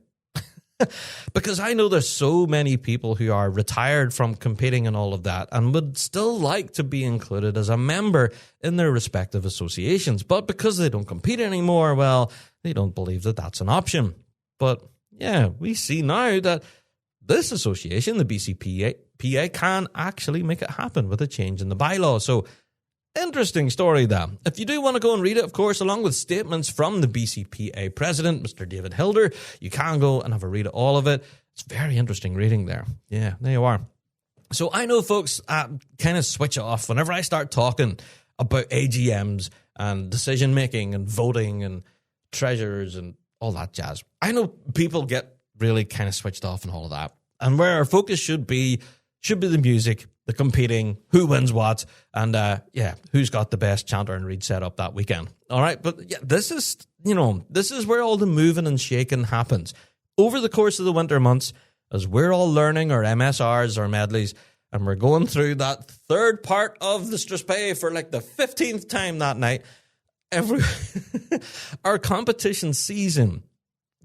Because I know there's so many people who are retired from competing and all of that and would still like to be included as a member in their respective associations. But because they don't compete anymore, well, they don't believe that that's an option. But yeah, we see now that this association, the BCPA, can actually make it happen with a change in the bylaw. So interesting story there. If you do want to go and read it, of course, along with statements from the BCPA president, Mr. David Hilder, you can go and have a read of all of it. It's very interesting reading there. Yeah, there you are. So I know folks kind of switch off whenever I start talking about AGMs and decision-making and voting and treasurers and all that jazz. I know people get really kind of switched off and all of that. And where our focus should be the music, the competing, who wins what, and who's got the best chanter and read set up that weekend. All right, but yeah, this is where all the moving and shaking happens over the course of the winter months, as we're all learning our MSRs, our medleys, and we're going through that third part of the Strathspey for like the 15th time that night. Our competition season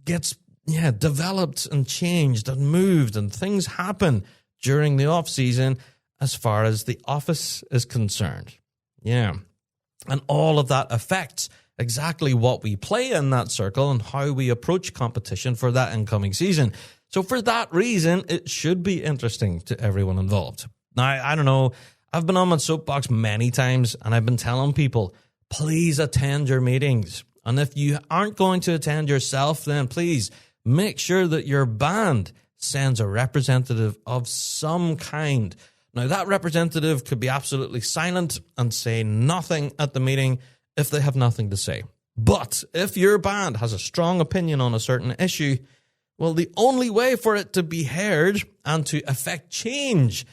gets developed and changed and moved, and things happen during the off season as far as the office is concerned. Yeah. And all of that affects exactly what we play in that circle and how we approach competition for that incoming season. So for that reason, it should be interesting to everyone involved. Now, I don't know, I've been on my soapbox many times and I've been telling people, please attend your meetings. And if you aren't going to attend yourself, then please make sure that your band sends a representative of some kind. Now, that representative could be absolutely silent and say nothing at the meeting if they have nothing to say. But if your band has a strong opinion on a certain issue, well, the only way for it to be heard and to affect change,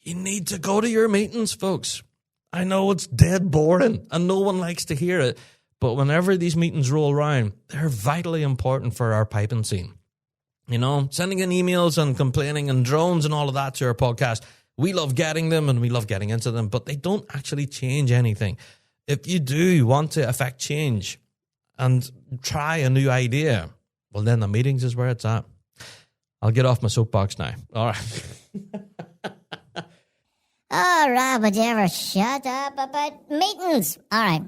you need to go to your meetings, folks. I know it's dead boring and no one likes to hear it, but whenever these meetings roll around, they're vitally important for our piping scene. You know, sending in emails and complaining and drones and all of that to our podcast, we love getting them and we love getting into them, but they don't actually change anything. If you do want to affect change and try a new idea, well, then the meetings is where it's at. I'll get off my soapbox now. All right. Oh, Rob, would you ever shut up about meetings? All right.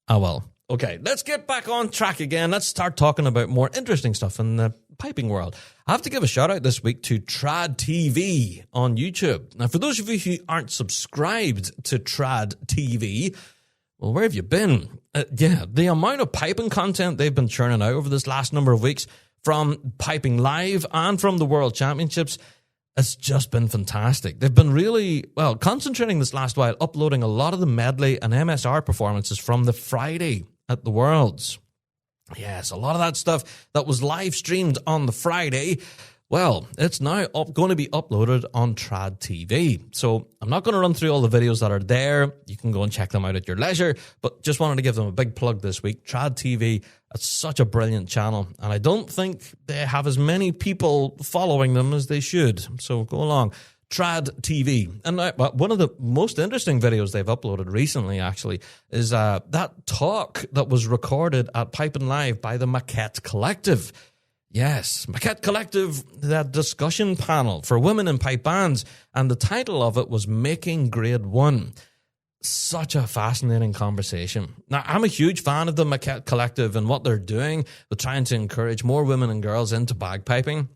Oh, well. Okay, let's get back on track again. Let's start talking about more interesting stuff in the piping world. I have to give a shout out this week to Trad TV on YouTube. Now, for those of you who aren't subscribed to Trad TV, well, where have you been? The amount of piping content they've been churning out over this last number of weeks from Piping Live and from the World Championships, it's just been fantastic. They've been really, concentrating this last while, uploading a lot of the medley and MSR performances from the Friday at the Worlds. Yes, a lot of that stuff that was live streamed on the Friday, well, it's now going to be uploaded on Trad TV. So I'm not going to run through all the videos that are there. You can go and check them out at your leisure, but just wanted to give them a big plug this week. Trad TV, it's such a brilliant channel, and I don't think they have as many people following them as they should. So go along. Trad TV. And one of the most interesting videos they've uploaded recently, actually, is that talk that was recorded at Piping Live by the Maquette Collective. Yes, Maquette Collective, that discussion panel for women in pipe bands, and the title of it was Making Grade 1. Such a fascinating conversation. Now, I'm a huge fan of the Maquette Collective and what they're doing. They're trying to encourage more women and girls into bagpiping,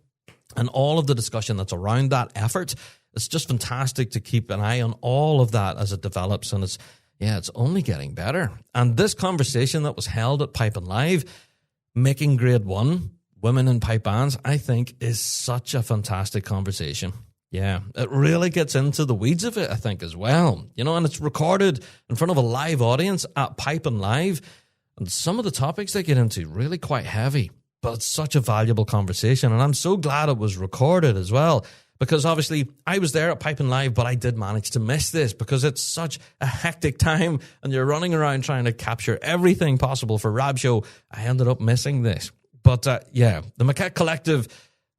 and all of the discussion that's around that effort. It's just fantastic to keep an eye on all of that as it develops, and it's only getting better. And this conversation that was held at Piping Live, Making Grade 1, Women in Pipe Bands, I think is such a fantastic conversation. Yeah, it really gets into the weeds of it, I think, as well. You know, and it's recorded in front of a live audience at Piping Live, and some of the topics they get into really quite heavy, but it's such a valuable conversation, and I'm so glad it was recorded as well. Because obviously I was there at Piping Live, but I did manage to miss this because it's such a hectic time and you're running around trying to capture everything possible for Rab Show. I ended up missing this. But the Maquette Collective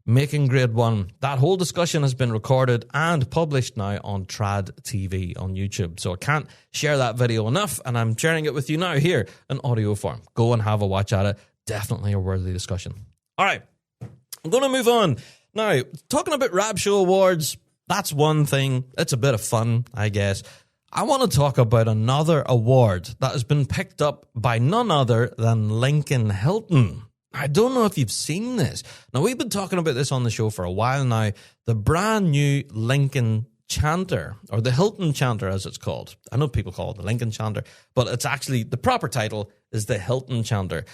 making grade 1. That whole discussion has been recorded and published now on Trad TV on YouTube. So I can't share that video enough, and I'm sharing it with you now here in audio form. Go and have a watch at it. Definitely a worthy discussion. All right, I'm going to move on. Now, talking about Rab Show Awards, that's one thing. It's a bit of fun, I guess. I want to talk about another award that has been picked up by none other than Lincoln Hilton. I don't know if you've seen this. Now, we've been talking about this on the show for a while now. The brand new Lincoln Chanter, or the Hilton Chanter as it's called. I know people call it the Lincoln Chanter, but it's actually, the proper title is the Hilton Chanter.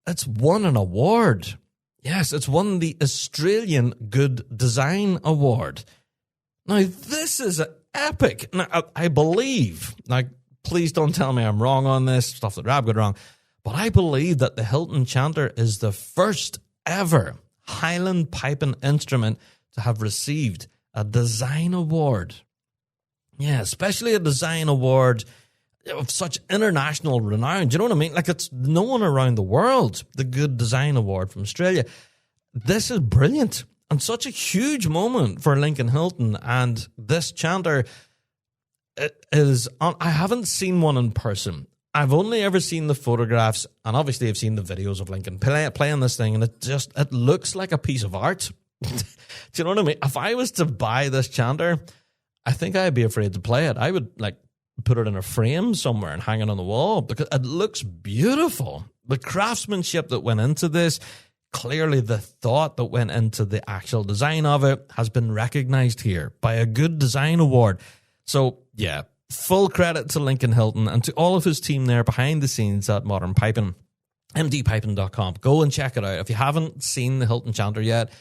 It's won an award. Yes, it's won the Australian Good Design Award. Now, this is epic. Now, I believe, now, please don't tell me I'm wrong on this, stuff that Rab got wrong, but I believe that the Hilton Chanter is the first ever Highland piping instrument to have received a design award. Yeah, especially a design award of such international renown. Do you know what I mean? Like, it's known around the world, the Good Design Award from Australia. This is brilliant. And such a huge moment for Lincoln Hilton. And this chanter, it is I haven't seen one in person. I've only ever seen the photographs, and obviously I've seen the videos of Lincoln playing this thing, and it looks like a piece of art. Do you know what I mean? If I was to buy this chanter, I think I'd be afraid to play it. I would put it in a frame somewhere and hang it on the wall because it looks beautiful. The craftsmanship that went into this, clearly the thought that went into the actual design of it has been recognized here by a Good Design Award. So, yeah, full credit to Lincoln Hilton and to all of his team there behind the scenes at Modern Piping, mdpiping.com. Go and check it out. If you haven't seen the Hilton Chanter yet,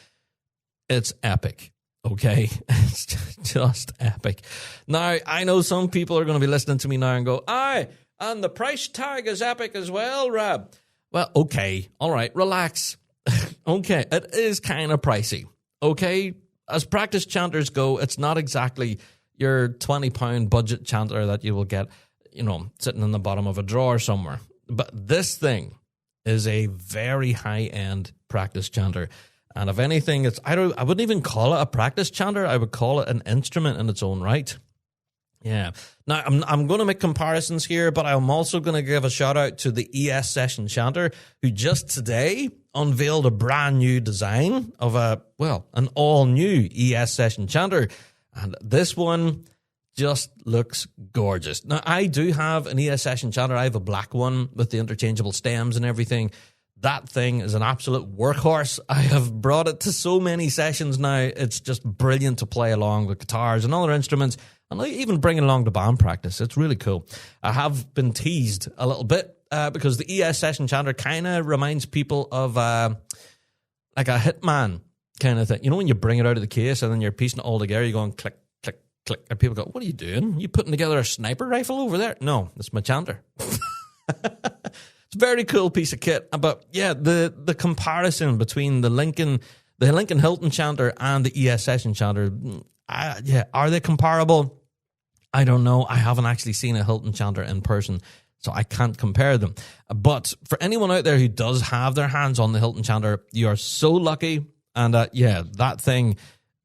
it's epic. Okay, it's just epic. Now, I know some people are going to be listening to me now and go, aye, and the price tag is epic as well, Rab. Well, okay, all right, relax. Okay, it is kind of pricey. Okay, as practice chanters go, it's not exactly your £20 budget chanter that you will get, sitting in the bottom of a drawer somewhere. But this thing is a very high-end practice chanter. And if anything, I wouldn't even call it a practice chanter. I would call it an instrument in its own right. Yeah. Now, I'm going to make comparisons here, but I'm also going to give a shout out to the ES Session Chanter, who just today unveiled a brand new design of an all new ES Session Chanter. And this one just looks gorgeous. Now, I do have an ES Session Chanter. I have a black one with the interchangeable stems and everything. That thing is an absolute workhorse. I have brought it to so many sessions now. It's just brilliant to play along with guitars and other instruments, and even bring it along to band practice. It's really cool. I have been teased a little bit because the ES Session Chanter kind of reminds people of like a Hitman kind of thing. You know, when you bring it out of the case and then you're piecing it all together, you're going click, click, click, and people go, "What are you doing? You putting together a sniper rifle over there?" No, it's my chanter. It's a very cool piece of kit. But yeah, the comparison between the Lincoln Hilton Chanter and the ES Session Chanter, are they comparable? I don't know. I haven't actually seen a Hilton Chanter in person, so I can't compare them. But for anyone out there who does have their hands on the Hilton Chanter, you are so lucky. And that thing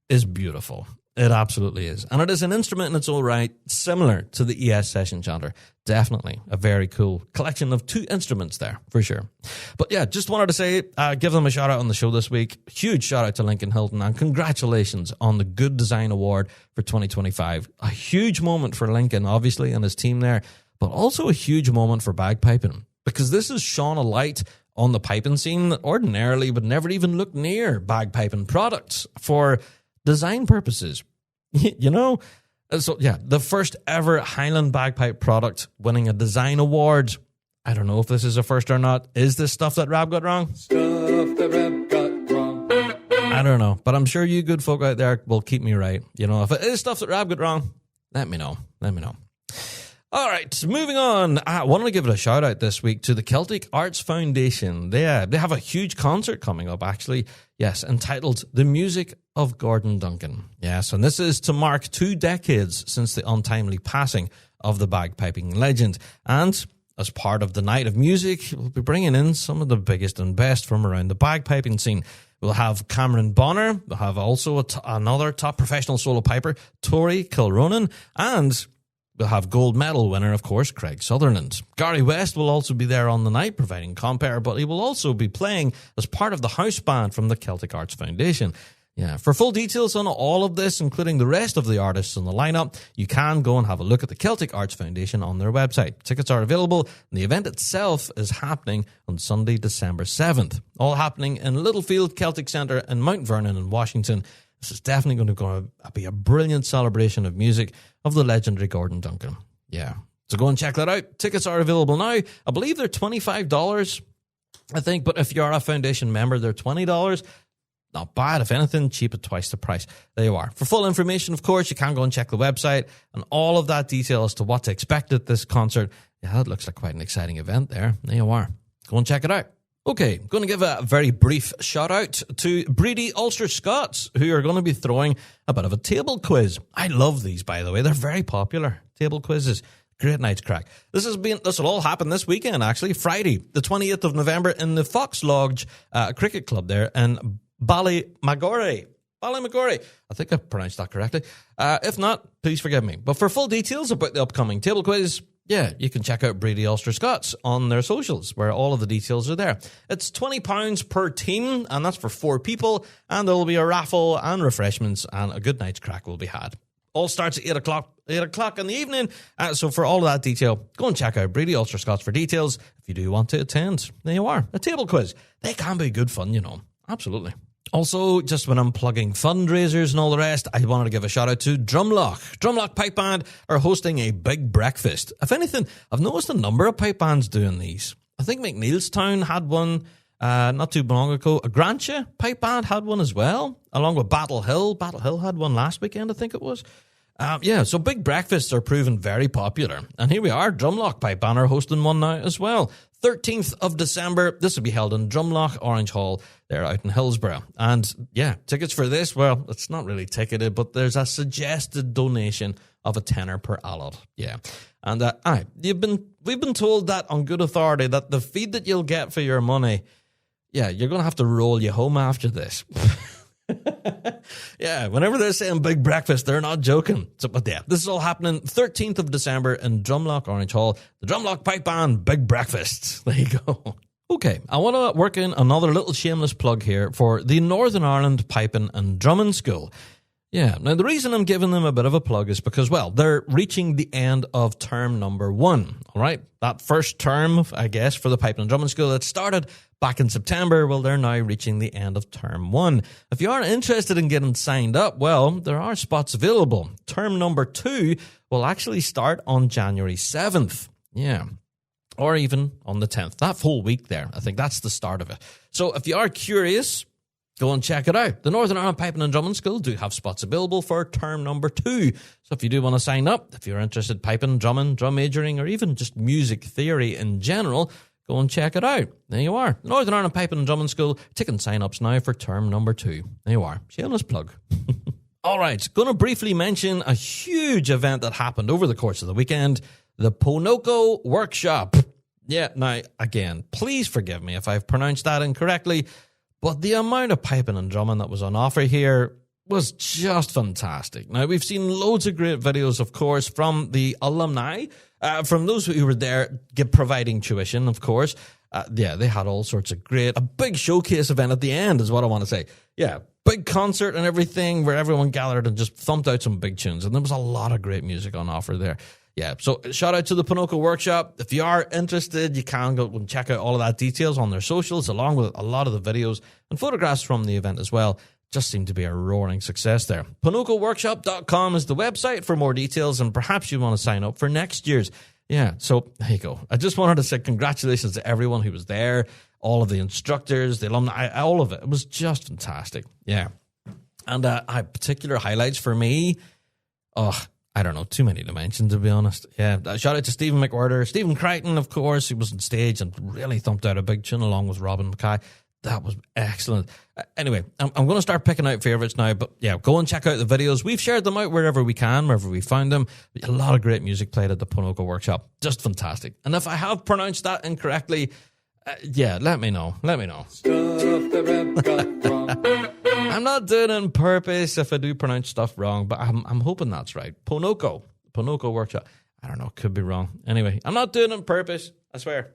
is beautiful. It absolutely is. And it is an instrument in its own right, similar to the ES Session Chanter. Definitely a very cool collection of two instruments there, for sure. But yeah, just wanted to say, give them a shout out on the show this week. Huge shout out to Lincoln Hilton, and congratulations on the Good Design Award for 2025. A huge moment for Lincoln, obviously, and his team there, but also a huge moment for bagpiping, because this has shone a light on the piping scene that ordinarily would never even look near bagpiping products for design purposes. You know? So, yeah, the first ever Highland bagpipe product winning a design award. I don't know if this is a first or not. Is this stuff that Rab got wrong? Stuff that Rab got wrong. I don't know, but I'm sure you good folk out there will keep me right. You know, if it is stuff that Rab got wrong, let me know. Let me know. All right, moving on. I wanted to give it a shout out this week to the Celtic Arts Foundation. They have a huge concert coming up, actually. Yes, entitled The Music of Gordon Duncan. Yes, and this is to mark 2 decades since the untimely passing of the bagpiping legend. And as part of the night of music, we'll be bringing in some of the biggest and best from around the bagpiping scene. We'll have Cameron Bonner. We'll have also another top professional solo piper, Tori Kilronan. And we'll have gold medal winner, of course, Craig Sutherland. Gary West will also be there on the night, providing compere, but he will also be playing as part of the house band from the Celtic Arts Foundation. Yeah, for full details on all of this, including the rest of the artists in the lineup, you can go and have a look at the Celtic Arts Foundation on their website. Tickets are available, and the event itself is happening on Sunday, December 7th. All happening in Littlefield Celtic Centre in Mount Vernon in Washington. This is definitely going to be a brilliant celebration of music of the legendary Gordon Duncan. Yeah, so go and check that out. Tickets are available now. I believe they're $25, I think, but if you're a foundation member, they're $20. Not bad, if anything, cheap at twice the price. There you are. For full information, of course, you can go and check the website and all of that detail as to what to expect at this concert. Yeah, that looks like quite an exciting event there. There you are. Go and check it out. Okay, I'm going to give a very brief shout out to Breedy Ulster Scots, who are going to be throwing a bit of a table quiz. I love these, by the way. They're very popular. Table quizzes. Great night's crack. This will all happen this weekend, actually. Friday, the 28th of November in the Fox Lodge Cricket Club there in Ballymagorry. I think I pronounced that correctly. If not, please forgive me. But for full details about the upcoming table quiz, yeah, you can check out Breedy Ulster Scots on their socials, where all of the details are there. It's £20 per team, and that's for 4 people, and there will be a raffle and refreshments, and a good night's crack will be had. All starts at 8 o'clock in the evening. So for all of that detail, go and check out Breedy Ulster Scots for details if you do want to attend. There you are. A table quiz. They can be good fun, you know. Absolutely. Also, just when I'm plugging fundraisers and all the rest, I wanted to give a shout out to Drumlock. Drumlock Pipe Band are hosting a big breakfast. If anything, I've noticed a number of pipe bands doing these. I think McNeilstown had one not too long ago. A Grantia Pipe Band had one as well, along with Battle Hill. Battle Hill had one last weekend, I think it was. So big breakfasts are proving very popular. And here we are, Drumlock Pipe Band are hosting one now as well. 13th of December, this will be held in Drumlock Orange Hall. They're out in Hillsborough. And yeah, tickets for this, well, it's not really ticketed, but there's a suggested donation of a tenner per adult. Yeah. And we've been told that on good authority that the feed that you'll get for your money, yeah, you're going to have to roll you home after this. Yeah, whenever they're saying big breakfast, they're not joking. But yeah, this is all happening 13th of December in Drumlock Orange Hall. The Drumlock Pipe Band Big Breakfast. There you go. Okay, I want to work in another little shameless plug here for the Northern Ireland Piping and Drumming School. Yeah, now the reason I'm giving them a bit of a plug is because, well, they're reaching the end of term number 1, all right? That first term, I guess, for the Piping and Drumming School that started back in September, well, they're now reaching the end of term 1. If you are interested in getting signed up, well, there are spots available. Term number 2 will actually start on January 7th. Yeah. Or even on the 10th. That whole week there. I think that's the start of it. So if you are curious, go and check it out. The Northern Ireland Piping and Drumming School do have spots available for term number 2. So if you do want to sign up, if you're interested in piping, drumming, drum majoring, or even just music theory in general, go and check it out. There you are. Northern Ireland Piping and Drumming School, taking sign-ups now for term number 2. There you are. Shameless plug. All right, going to briefly mention a huge event that happened over the course of the weekend, the Ponoco Workshop. Yeah, now, again, please forgive me if I've pronounced that incorrectly, but the amount of piping and drumming that was on offer here was just fantastic. Now, we've seen loads of great videos, of course, from the alumni, from those who were there providing tuition, of course. Yeah, they had all sorts of a big showcase event at the end is what I want to say. Yeah, big concert and everything where everyone gathered and just thumped out some big tunes. And there was a lot of great music on offer there. Yeah, so shout out to the Ponoco Workshop. If you are interested, you can go and check out all of that details on their socials, along with a lot of the videos and photographs from the event as well. Just seemed to be a roaring success there. PonocoWorkshop.com is the website for more details, and perhaps you want to sign up for next year's. Yeah, so there you go. I just wanted to say congratulations to everyone who was there, all of the instructors, the alumni, all of it. It was just fantastic. Yeah. And particular highlights for me, I don't know, too many to mention, to be honest. Yeah, shout out to Stephen McWhirter. Stephen Crichton, of course, he was on stage and really thumped out a big tune along with Robin Mackay. That was excellent. Anyway, I'm going to start picking out favourites now, but yeah, go and check out the videos. We've shared them out wherever we can, wherever we found them. A lot of great music played at the Ponoco Workshop. Just fantastic. And if I have pronounced that incorrectly, Yeah, let me know. Stuff that Rab got wrong. I'm not doing it on purpose if I do pronounce stuff wrong, but I'm hoping that's right. Ponoco Workshop. I don't know, could be wrong. Anyway, I'm not doing it on purpose, I swear.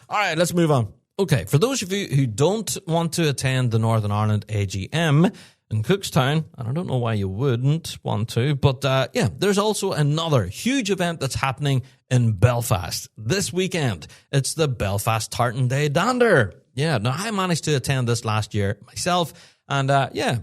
All right, let's move on. Okay, for those of you who don't want to attend the Northern Ireland AGM in Cookstown, and I don't know why you wouldn't want to, but there's also another huge event that's happening in Belfast this weekend. It's the Belfast Tartan Day Dander. Yeah, now I managed to attend this last year myself, and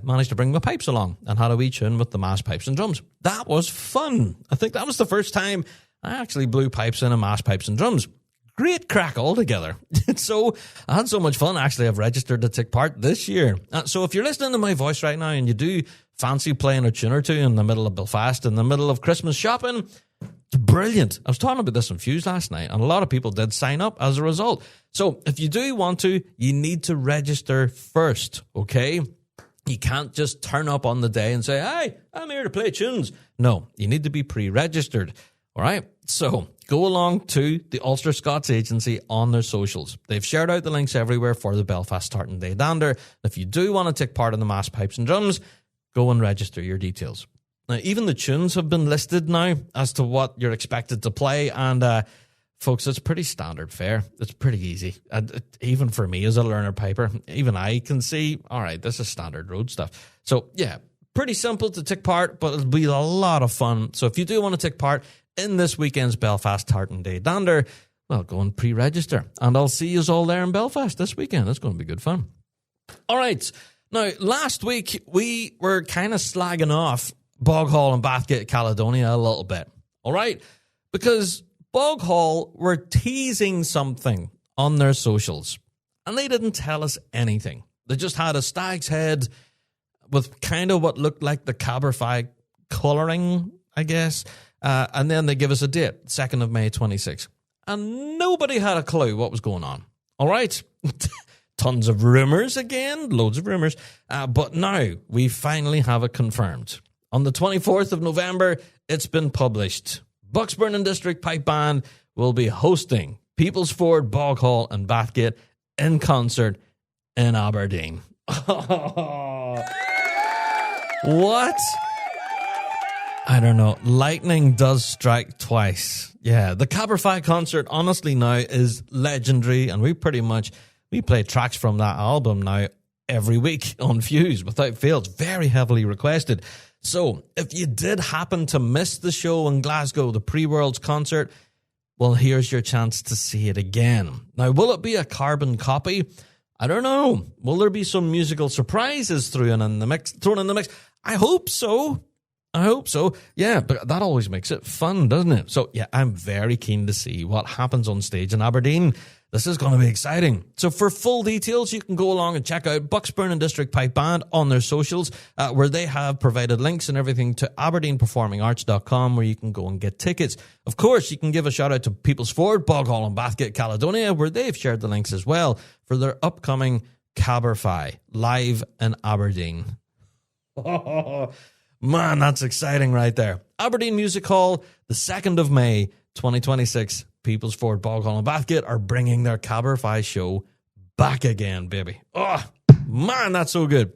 managed to bring my pipes along and had a wee tune with the mass pipes and drums. That was fun. I think that was the first time I actually blew pipes in a mass pipes and drums. Great crack altogether. So I had so much fun. Actually, I've registered to take part this year. So if you're listening to my voice right now and you do fancy playing a tune or two in the middle of Belfast, in the middle of Christmas shopping, it's brilliant. I was talking about this on Fuse last night, and a lot of people did sign up as a result. So if you do want to, you need to register first, okay? You can't just turn up on the day and say, "Hey, I'm here to play tunes." No, you need to be pre-registered, all right? So go along to the Ulster Scots Agency on their socials. They've shared out the links everywhere for the Belfast Tartan Day Dander. If you do want to take part in the mass pipes and drums, go and register your details. Now, even the tunes have been listed now as to what you're expected to play, and folks, it's pretty standard fare. It's pretty easy. Even for me as a learner piper, even I can see, all right, this is standard road stuff. So, yeah, pretty simple to take part, but it'll be a lot of fun. So if you do want to take part in this weekend's Belfast Tartan Day Dander, well, go and pre-register. And I'll see you all there in Belfast this weekend. It's going to be good fun. All right. Now, last week, we were kind of slagging off Boghall and Bathgate, Caledonia a little bit. All right? Because Boghall were teasing something on their socials, and they didn't tell us anything. They just had a stag's head with kind of what looked like the Caberfy colouring, I guess. And then they give us a date, 2nd of May, 26. And nobody had a clue what was going on. All right? Tons of rumours again, loads of rumours. But now we finally have it confirmed. On the 24th of November, it's been published. Bucksburn District Pipe Band will be hosting People's Ford, Boghall and Bathgate in concert in Aberdeen. What? I don't know. Lightning does strike twice. Yeah, the Caberfy concert, honestly, now is legendary, and we play tracks from that album now every week on Fuse without fail. It's very heavily requested. So if you did happen to miss the show in Glasgow, the Pre-Worlds concert, well, here's your chance to see it again. Now, will it be a carbon copy? I don't know. Will there be some musical surprises thrown in the mix? I hope so. Yeah, but that always makes it fun, doesn't it? So, yeah, I'm very keen to see what happens on stage in Aberdeen. This is going to be exciting. So for full details, you can go along and check out Bucksburn District Pipe Band on their socials, where they have provided links and everything to aberdeenperformingarts.com, where you can go and get tickets. Of course, you can give a shout out to People's Ford, Boghall and Bathgate, Caledonia, where they've shared the links as well for their upcoming Caberfy live in Aberdeen. Man, that's exciting right there. Aberdeen Music Hall, the 2nd of May, 2026. People's Ford, Boghall and Bathgate are bringing their Caberfy show back again, baby. Oh, man, that's so good.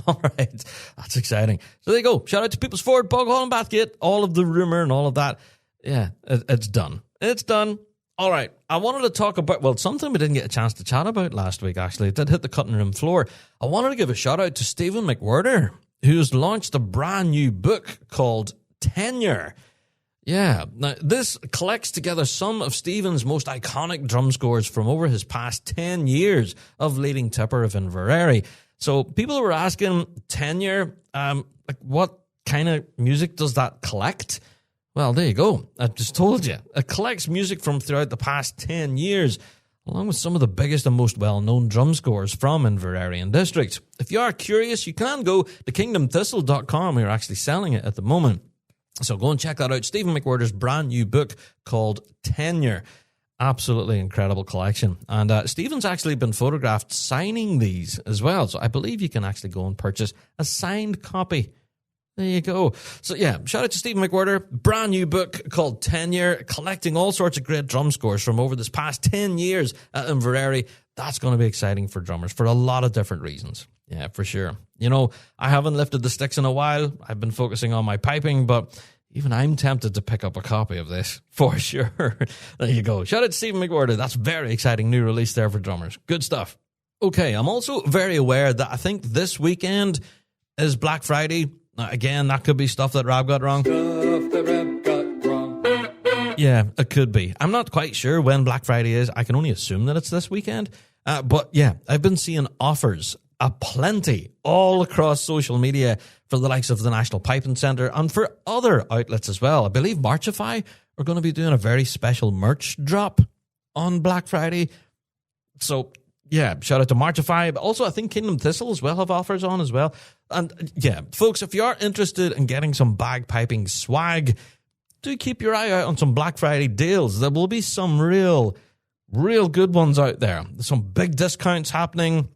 All right, that's exciting. So there you go. Shout out to People's Ford, Boghall and Bathgate. All of the rumour and all of that. Yeah, it's done. It's done. All right, I wanted to talk about, well, something we didn't get a chance to chat about last week, actually. It did hit the cutting room floor. I wanted to give a shout out to Stephen McWhirter, who's launched a brand new book called Tenure. Yeah, now this collects together some of Stephen's most iconic drum scores from over his past 10 years of leading tipper of Inverary. So people were asking, Tenure, like what kind of music does that collect? Well, there you go. I just told you. It collects music from throughout the past 10 years, along with some of the biggest and most well-known drum scores from Inverary District. If you are curious, you can go to kingdomthistle.com. We're actually selling it at the moment. So go and check that out. Stephen McWhirter's brand new book called Tenure. Absolutely incredible collection. And Stephen's actually been photographed signing these as well. So I believe you can actually go and purchase a signed copy. There you go. So yeah, shout out to Stephen McWhirter. Brand new book called Tenure, collecting all sorts of great drum scores from over this past 10 years at Inverary. That's going to be exciting for drummers for a lot of different reasons. Yeah, for sure. You know, I haven't lifted the sticks in a while. I've been focusing on my piping, but even I'm tempted to pick up a copy of this for sure. There you go. Shout out to Stephen McWhirter. That's very exciting new release there for drummers. Good stuff. Okay, I'm also very aware that I think this weekend is Black Friday. Again, that could be stuff that Rab got wrong. Stuff that Rab got wrong. Yeah, it could be. I'm not quite sure when Black Friday is. I can only assume that it's this weekend. But yeah, I've been seeing offers aplenty all across social media for the likes of the National Piping Centre and for other outlets as well. I believe Marchify are going to be doing a very special merch drop on Black Friday. So yeah, shout out to Marchify. But also, I think Kingdom Thistle as well have offers on as well. And yeah, folks, if you are interested in getting some bagpiping swag, do keep your eye out on some Black Friday deals. There will be some real good ones out there. There's some big discounts happening.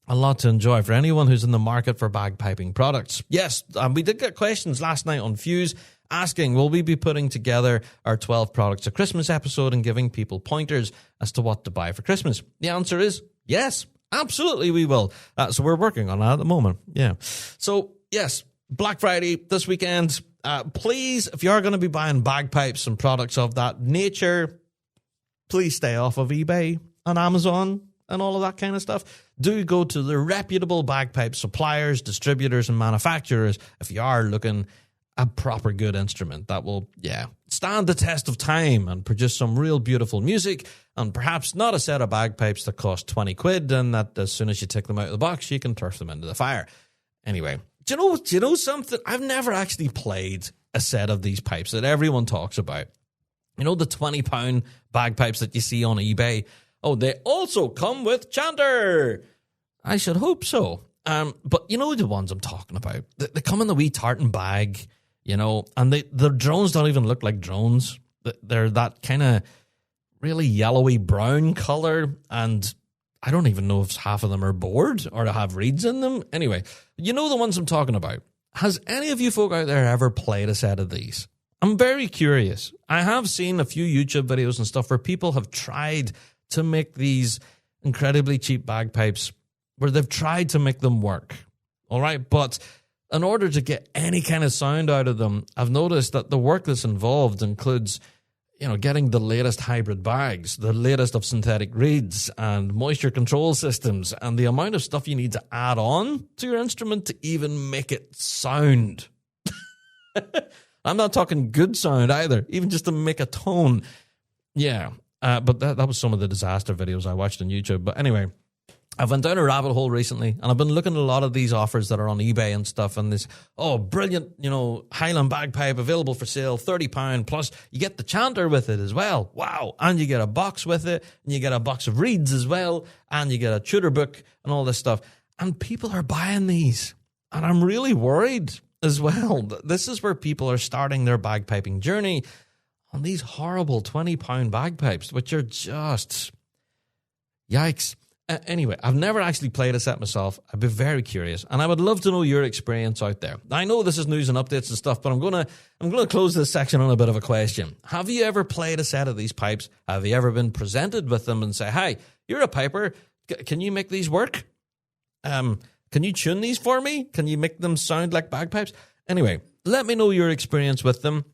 A lot to enjoy for anyone who's in the market for bagpiping products. Yes, we did get questions last night on Fuse asking, will we be putting together our 12 products of Christmas episode and giving people pointers as to what to buy for Christmas? The answer is yes, absolutely we will. So we're working on that at the moment. Yeah. So yes, Black Friday this weekend. Please, if you are going to be buying bagpipes and products of that nature, please stay off of eBay and Amazon and all of that kind of stuff. Do go to the reputable bagpipe suppliers, distributors, and manufacturers if you are looking a proper good instrument that will, stand the test of time and produce some real beautiful music, and perhaps not a set of bagpipes that cost 20 quid and that as soon as you take them out of the box, you can turf them into the fire. Anyway, do you know something? I've never actually played a set of these pipes that everyone talks about. You know, the £20 bagpipes that you see on eBay? Oh, they also come with chanter. I should hope so. But you know the ones I'm talking about. They come in the wee tartan bag, you know, and the drones don't even look like drones. They're that kind of really yellowy brown color, and I don't even know if half of them are bored or have reeds in them. Anyway, you know the ones I'm talking about. Has any of you folk out there ever played a set of these? I'm very curious. I have seen a few YouTube videos and stuff where people have tried to make these incredibly cheap bagpipes, where they've tried to make them work. All right, but in order to get any kind of sound out of them, I've noticed that the work that's involved includes, you know, getting the latest hybrid bags, the latest of synthetic reeds and moisture control systems, and the amount of stuff you need to add on to your instrument to even make it sound. I'm not talking good sound either, even just to make a tone. Yeah, but that was some of the disaster videos I watched on YouTube. But anyway, I've went down a rabbit hole recently, and I've been looking at a lot of these offers that are on eBay and stuff, and this, brilliant, you know, Highland bagpipe available for sale, £30, plus you get the chanter with it as well. Wow. And you get a box with it, and you get a box of reeds as well, and you get a tutor book and all this stuff. And people are buying these, and I'm really worried as well. This is where people are starting their bagpiping journey on these horrible £20 bagpipes, which are just yikes. Anyway, I've never actually played a set myself. I'd be very curious, and I would love to know your experience out there. I know this is news and updates and stuff, but I'm gonna close this section on a bit of a question. Have you ever played a set of these pipes? Have you ever been presented with them and say, "Hi, you're a piper. Can you make these work? Can you tune these for me? Can you make them sound like bagpipes?" Anyway, let me know your experience with them.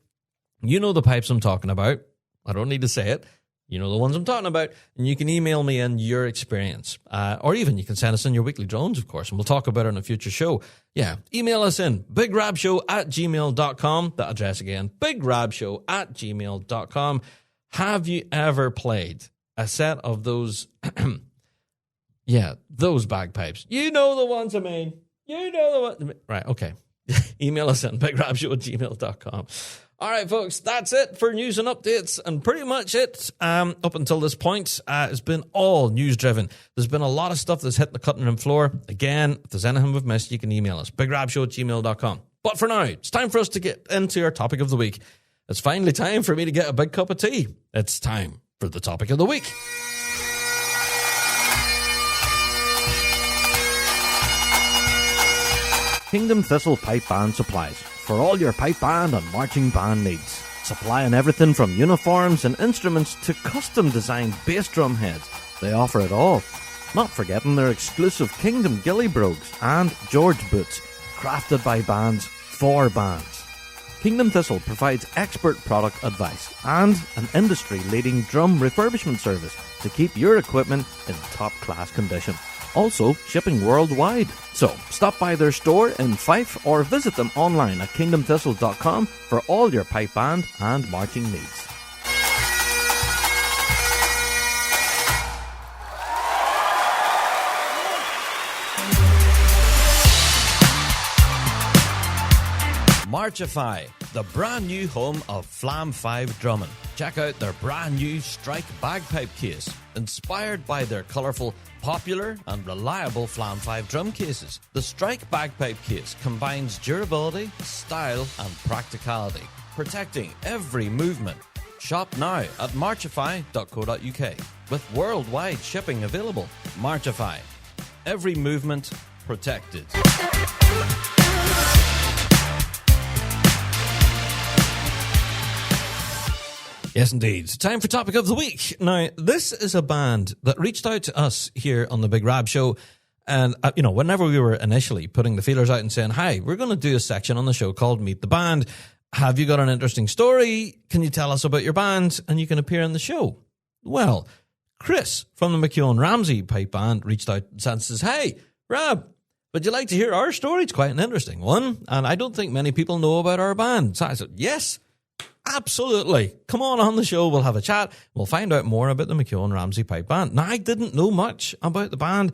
You know the pipes I'm talking about. I don't need to say it. You know the ones I'm talking about, and you can email me in your experience. Or even you can send us in your weekly drones, of course, and we'll talk about it in a future show. Yeah, email us in bigrabshow@gmail.com. That address again, bigrabshow@gmail.com. Have you ever played a set of those, those bagpipes? You know the ones I mean. You know the ones. Right, okay. Email us in bigrabshow@gmail.com. All right, folks, that's it for news and updates, and pretty much it up until this point. It's been all news-driven. There's been a lot of stuff that's hit the cutting room floor. Again, if there's anything we've missed, you can email us, bigrabshow@gmail.com. But for now, it's time for us to get into our topic of the week. It's finally time for me to get a big cup of tea. It's time for the topic of the week. Kingdom Thistle Pipe Band supplies for all your pipe band and marching band needs. Supplying everything from uniforms and instruments to custom-designed bass drum heads. They offer it all. Not forgetting their exclusive Kingdom Gilly Brogues and George Boots, crafted by bands for bands. Kingdom Thistle provides expert product advice and an industry-leading drum refurbishment service to keep your equipment in top-class condition. Also, shipping worldwide. So, stop by their store in Fife or visit them online at kingdomthistle.com for all your pipe band and marching needs. Marchify, the brand new home of Flam 5 drumming. Check out their brand new Strike bagpipe case, inspired by their colourful, popular and reliable Flam 5 drum cases. The Strike bagpipe case combines durability, style and practicality, protecting every movement. Shop now at marchify.co.uk with worldwide shipping available. Marchify, every movement protected. Yes, indeed. Time for Topic of the Week. Now, this is a band that reached out to us here on the Big Rab Show. And, whenever we were initially putting the feelers out and saying, hi, we're going to do a section on the show called Meet the Band. Have you got an interesting story? Can you tell us about your band? And you can appear on the show. Well, Chris from the MacEoin-Ramsey Pipe Band reached out and says, hey, Rab, would you like to hear our story? It's quite an interesting one. And I don't think many people know about our band. So I said, yes. Absolutely. Come on the show. We'll have a chat. We'll find out more about the MacEoin-Ramsey Pipe Band. Now, I didn't know much about the band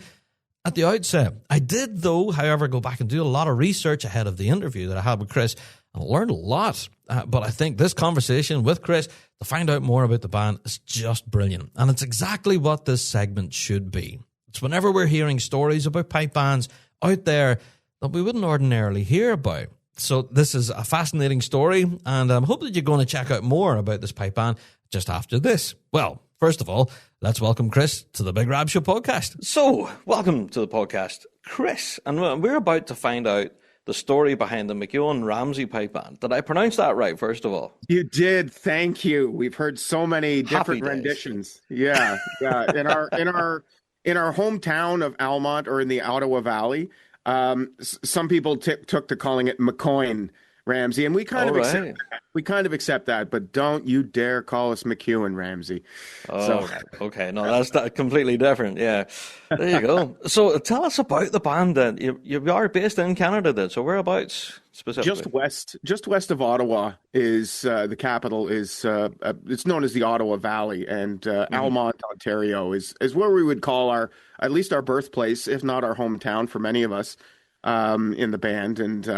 at the outset. I did, though, however, go back and do a lot of research ahead of the interview that I had with Chris and learned a lot. But I think this conversation with Chris to find out more about the band is just brilliant. And it's exactly what this segment should be. It's whenever we're hearing stories about pipe bands out there that we wouldn't ordinarily hear about. So this is a fascinating story, and I hope that you're going to check out more about this pipe band just after this. Well, first of all, let's welcome Chris to the Big Rab Show Podcast. So, welcome to the podcast, Chris. And we're about to find out the story behind the MacEoin-Ramsey Pipe Band. Did I pronounce that right, first of all? You did. Thank you. We've heard so many different renditions. Yeah. In our hometown of Almont, or in the Ottawa Valley, some people took to calling it MacEoin-Ramsey, and we kind of accept that, but don't you dare call us MacEoin-Ramsey. Okay. No, that's completely different. Yeah. There you go. So tell us about the band then. You are based in Canada then, so whereabouts specifically? Just west of Ottawa is the capital is it's known as the Ottawa Valley, and Almont, Ontario is where we would call at least our birthplace, if not our hometown for many of us in the band. And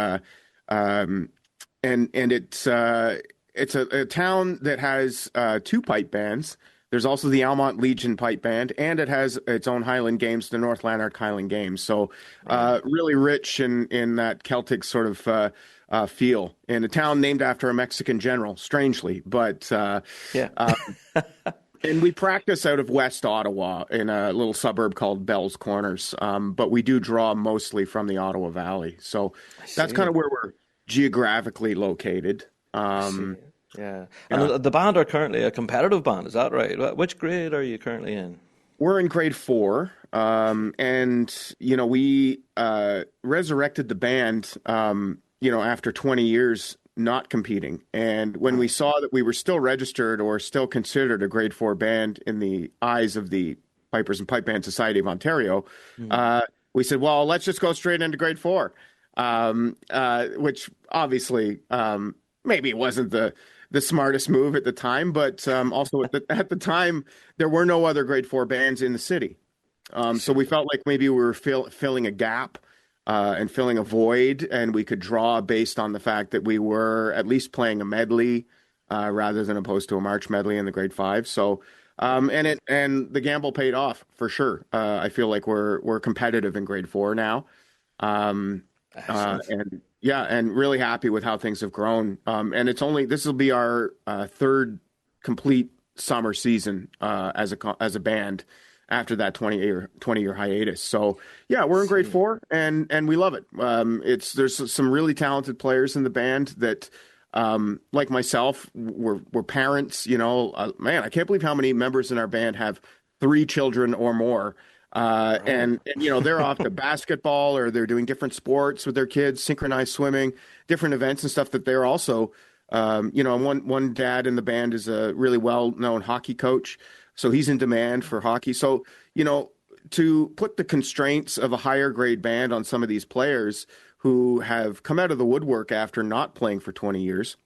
it's a town that has two pipe bands. There's also the Almont Legion Pipe Band, and it has its own Highland Games, the North Lanark Highland Games. So really rich in that Celtic sort of feel. In a town named after a Mexican general, strangely. But and we practice out of West Ottawa in a little suburb called Bell's Corners. But we do draw mostly from the Ottawa Valley. So that's kind of where we're geographically located. Yeah. And the band are currently a competitive band, is that right? Which grade are you currently in? We're in grade 4. And, we resurrected the band, after 20 years not competing. And when we saw that we were still registered or still considered a grade 4 band in the eyes of the Pipers and Pipe Band Society of Ontario, we said, well, let's just go straight into grade 4, which obviously maybe it wasn't the smartest move at the time, but also at the time, there were no other grade 4 bands in the city. So we felt like maybe we were filling a gap and filling a void, and we could draw based on the fact that we were at least playing a medley rather than opposed to a march medley in the grade 5. So and the gamble paid off for sure. I feel like we're competitive in grade 4 now. And really happy with how things have grown. And this will be our third complete summer season as a band. after that 20-year hiatus. So yeah, we're in grade 4 and we love it. There's some really talented players in the band that, like myself, we're parents, man, I can't believe how many members in our band have 3 children or more. And they're off to basketball, or they're doing different sports with their kids, synchronized swimming, different events and stuff that they're also, one dad in the band is a really well-known hockey coach. So he's in demand for hockey. So, to put the constraints of a higher grade band on some of these players who have come out of the woodwork after not playing for 20 years,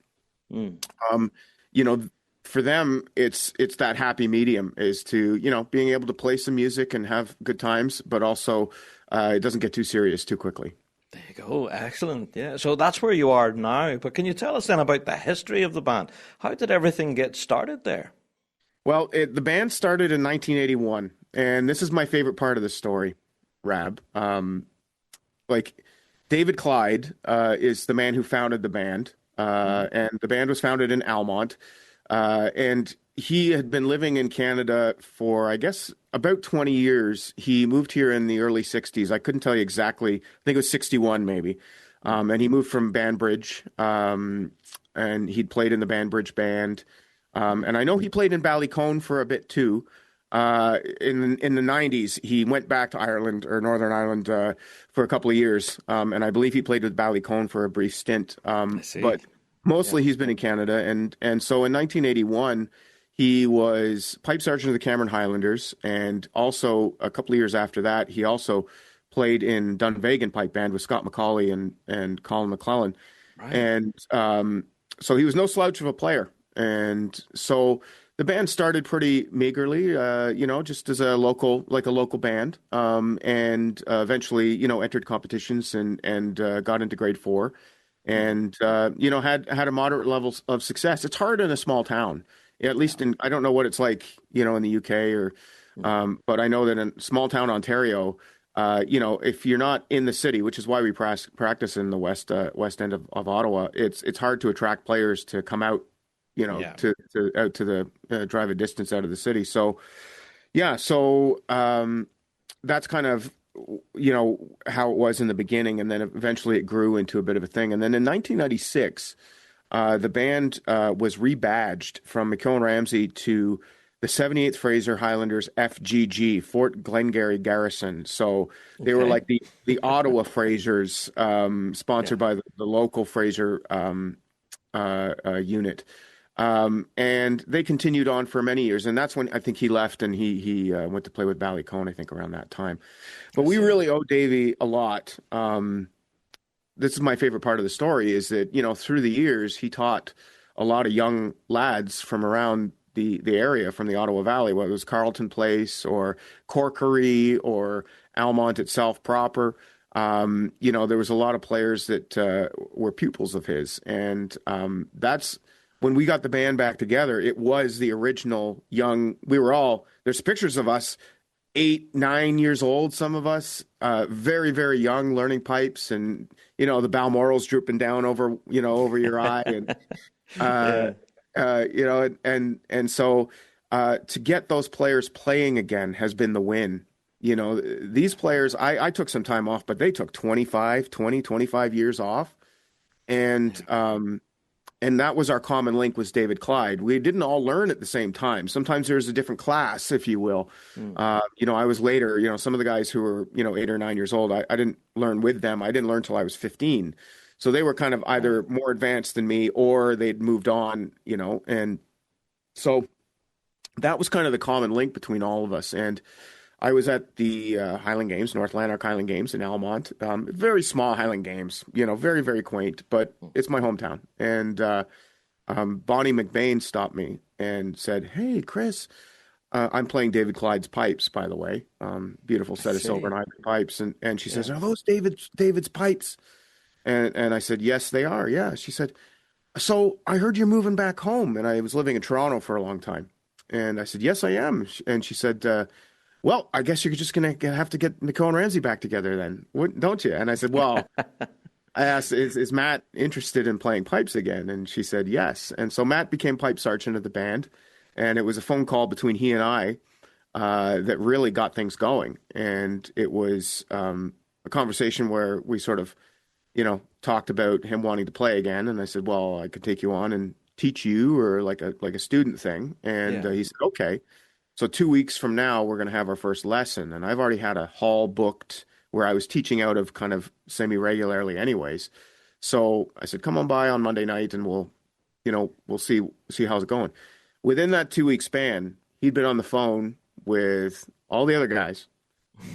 for them, it's that happy medium is to, being able to play some music and have good times, but also it doesn't get too serious too quickly. There you go. Excellent. Yeah. So that's where you are now. But can you tell us then about the history of the band? How did everything get started there? Well, the band started in 1981, and this is my favorite part of the story, Rab. David Clyde is the man who founded the band, and the band was founded in Almont. And he had been living in Canada for, I guess, about 20 years. He moved here in the early 60s. I couldn't tell you exactly. I think it was 61 maybe. And he moved from Banbridge, and he'd played in the Banbridge band. And I know he played in Ballycone for a bit too. In the 90s, he went back to Ireland or Northern Ireland for a couple of years. And I believe he played with Ballycone for a brief stint. But mostly he's been in Canada. And so in 1981, he was pipe sergeant of the Cameron Highlanders. And also a couple of years after that, he also played in Dunvegan Pipe Band with Scott McCauley and Colin McClellan. Right. And so he was no slouch of a player. And so the band started pretty meagerly, just as a local band, and eventually, entered competitions and got into grade 4, and had a moderate level of success. It's hard in a small town, at least I don't know what it's like, in the UK but I know that in small town Ontario, if you're not in the city, which is why we practice in the west end of Ottawa, it's hard to attract players to come out. To out to the drive a distance out of the city. So, that's kind of, how it was in the beginning. And then eventually it grew into a bit of a thing. And then in 1996, the band was rebadged from MacEoin-Ramsey to the 78th Fraser Highlanders FGG, Fort Glengarry Garrison. So they were like the Ottawa Frasers, sponsored by the local Fraser unit. And they continued on for many years, and that's when I think he left and he went to play with Ballycone, I think around that time. But we really owe Davey a lot. This is my favorite part of the story is that, through the years, he taught a lot of young lads from around the area, from the Ottawa Valley, whether it was Carleton Place or Corkery or Almont itself proper. There was a lot of players that were pupils of his, and that's when we got the band back together. It was the original there's pictures of us 8, 9 years old, some of us, very, very young, learning pipes, and, the Balmoral's drooping down over your eye. And, so to get those players playing again has been the win. These players, I took some time off, but they took 25 years off. And that was our common link was David Clyde. We didn't all learn at the same time. Sometimes there was a different class, if you will. I was later, some of the guys who were, 8 or 9 years old, I didn't learn with them. I didn't learn till I was 15. So they were kind of either more advanced than me or they'd moved on, and so that was kind of the common link between all of us. And I was at the Highland Games, North Lanark Highland Games in Almont. Very small Highland Games, very, very quaint, but it's my hometown. And Bonnie McBain stopped me and said, "Hey, Chris, I'm playing David Clyde's pipes, by the way. Beautiful set of silver and ivory pipes." And she says, "Are those David's pipes?" And I said, "Yes, they are." Yeah. She said, "So I heard you're moving back home." And I was living in Toronto for a long time. And I said, "Yes, I am." And she said, "Well, I guess you're just going to have to get MacEoin-Ramsey back together then, don't you?" And I said, "Well," I asked, is Matt interested in playing pipes again? And she said, yes. And so Matt became pipe sergeant of the band. And it was a phone call between he and I that really got things going. And it was a conversation where we sort of, talked about him wanting to play again. And I said, well, I could take you on and teach you, or like a student thing. And he said, okay. So 2 weeks from now, we're going to have our first lesson. And I've already had a hall booked where I was teaching out of kind of semi-regularly anyways. So I said, come on by on Monday night and we'll see how's it going. Within that 2 week span, he'd been on the phone with all the other guys.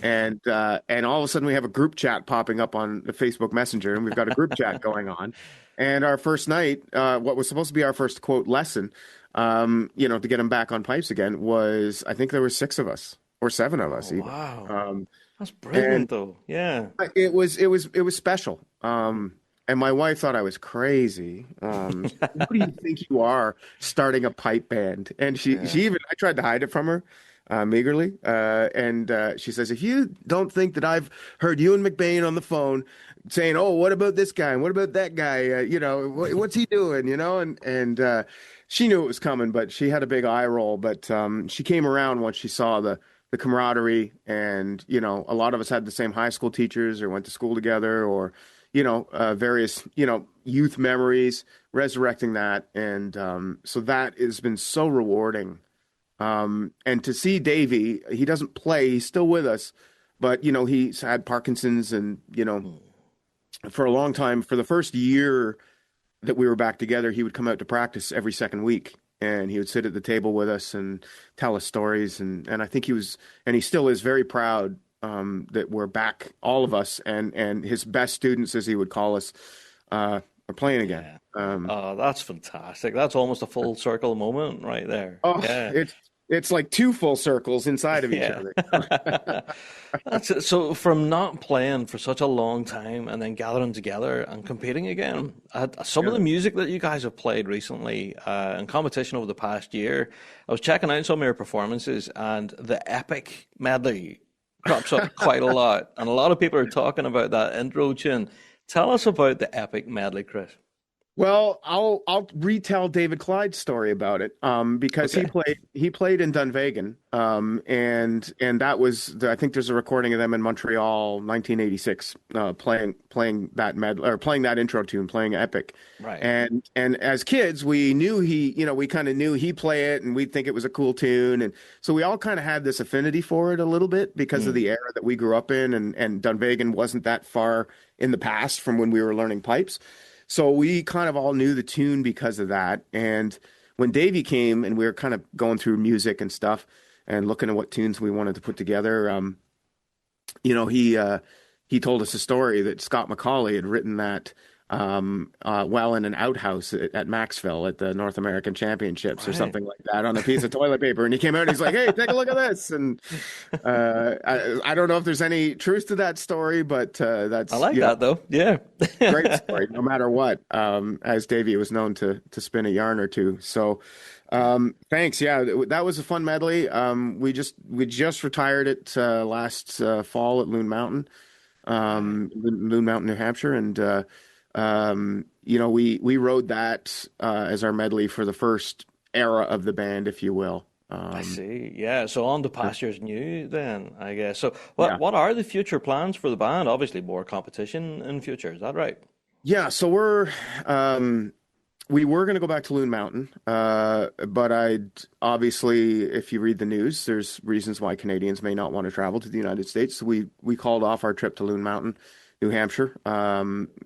And all of a sudden we have a group chat popping up on the Facebook Messenger, and we've got a group chat going on. And our first night, what was supposed to be our first quote lesson, to get him back on pipes again, was, I think there were 6 of us or 7 of us. Even. Wow. That's brilliant though. Yeah. It was special. And my wife thought I was crazy. Who do you think you are, starting a pipe band? And she even, I tried to hide it from her. Meagerly. And she says, if you don't think that I've heard you and McBain on the phone saying, oh, what about this guy? And what about that guy? What's he doing? And she knew it was coming, but she had a big eye roll. But she came around once she saw the camaraderie. And, a lot of us had the same high school teachers or went to school together, or, various, youth memories, resurrecting that. And so that has been so rewarding. And to see Davey, he doesn't play, he's still with us, but, he's had Parkinson's and, for a long time, for the first year that we were back together, he would come out to practice every second week, and he would sit at the table with us and tell us stories. And I think he still is very proud, that we're back, all of us, and his best students, as he would call us, are playing again. That's fantastic. That's almost a full circle moment right there. Oh, yeah. It's like 2 full circles inside of each other. That's it. So from not playing for such a long time and then gathering together and competing again, some of the music that you guys have played recently in competition over the past year, I was checking out some of your performances, and the epic medley crops up quite a lot. And a lot of people are talking about that intro tune. Tell us about the epic medley, Chris. Well, I'll retell David Clyde's story about it, because he played in Dunvegan, and that was I think there's a recording of them in Montreal, 1986, playing that playing that intro tune, playing Epic, right? And as kids, we knew we kind of knew he'd play it, and we'd think it was a cool tune, and so we all kind of had this affinity for it a little bit because of the era that we grew up in, and Dunvegan wasn't that far in the past from when we were learning pipes. So we kind of all knew the tune because of that. And when Davey came and we were kind of going through music and stuff and looking at what tunes we wanted to put together, he told us a story that Scott McCauley had written that while in an outhouse at Maxville at the North American Championships or something like that on a piece of toilet paper. And he came out and he's like, hey, take a look at this. And I don't know if there's any truth to that story, but that's... I like that, though. Yeah. Great story, no matter what, as Davey was known to spin a yarn or two. So thanks. Yeah, that was a fun medley. We just retired it last fall at Loon Mountain, New Hampshire. And we rode that as our medley for the first era of the band, if you will. I see. Yeah. So on to pastures new then, I guess. So what are the future plans for the band? Obviously more competition in future. Is that right? Yeah. So we were going to go back to Loon Mountain, but I'd obviously, if you read the news, there's reasons why Canadians may not want to travel to the United States. So we called off our trip to Loon Mountain, New Hampshire.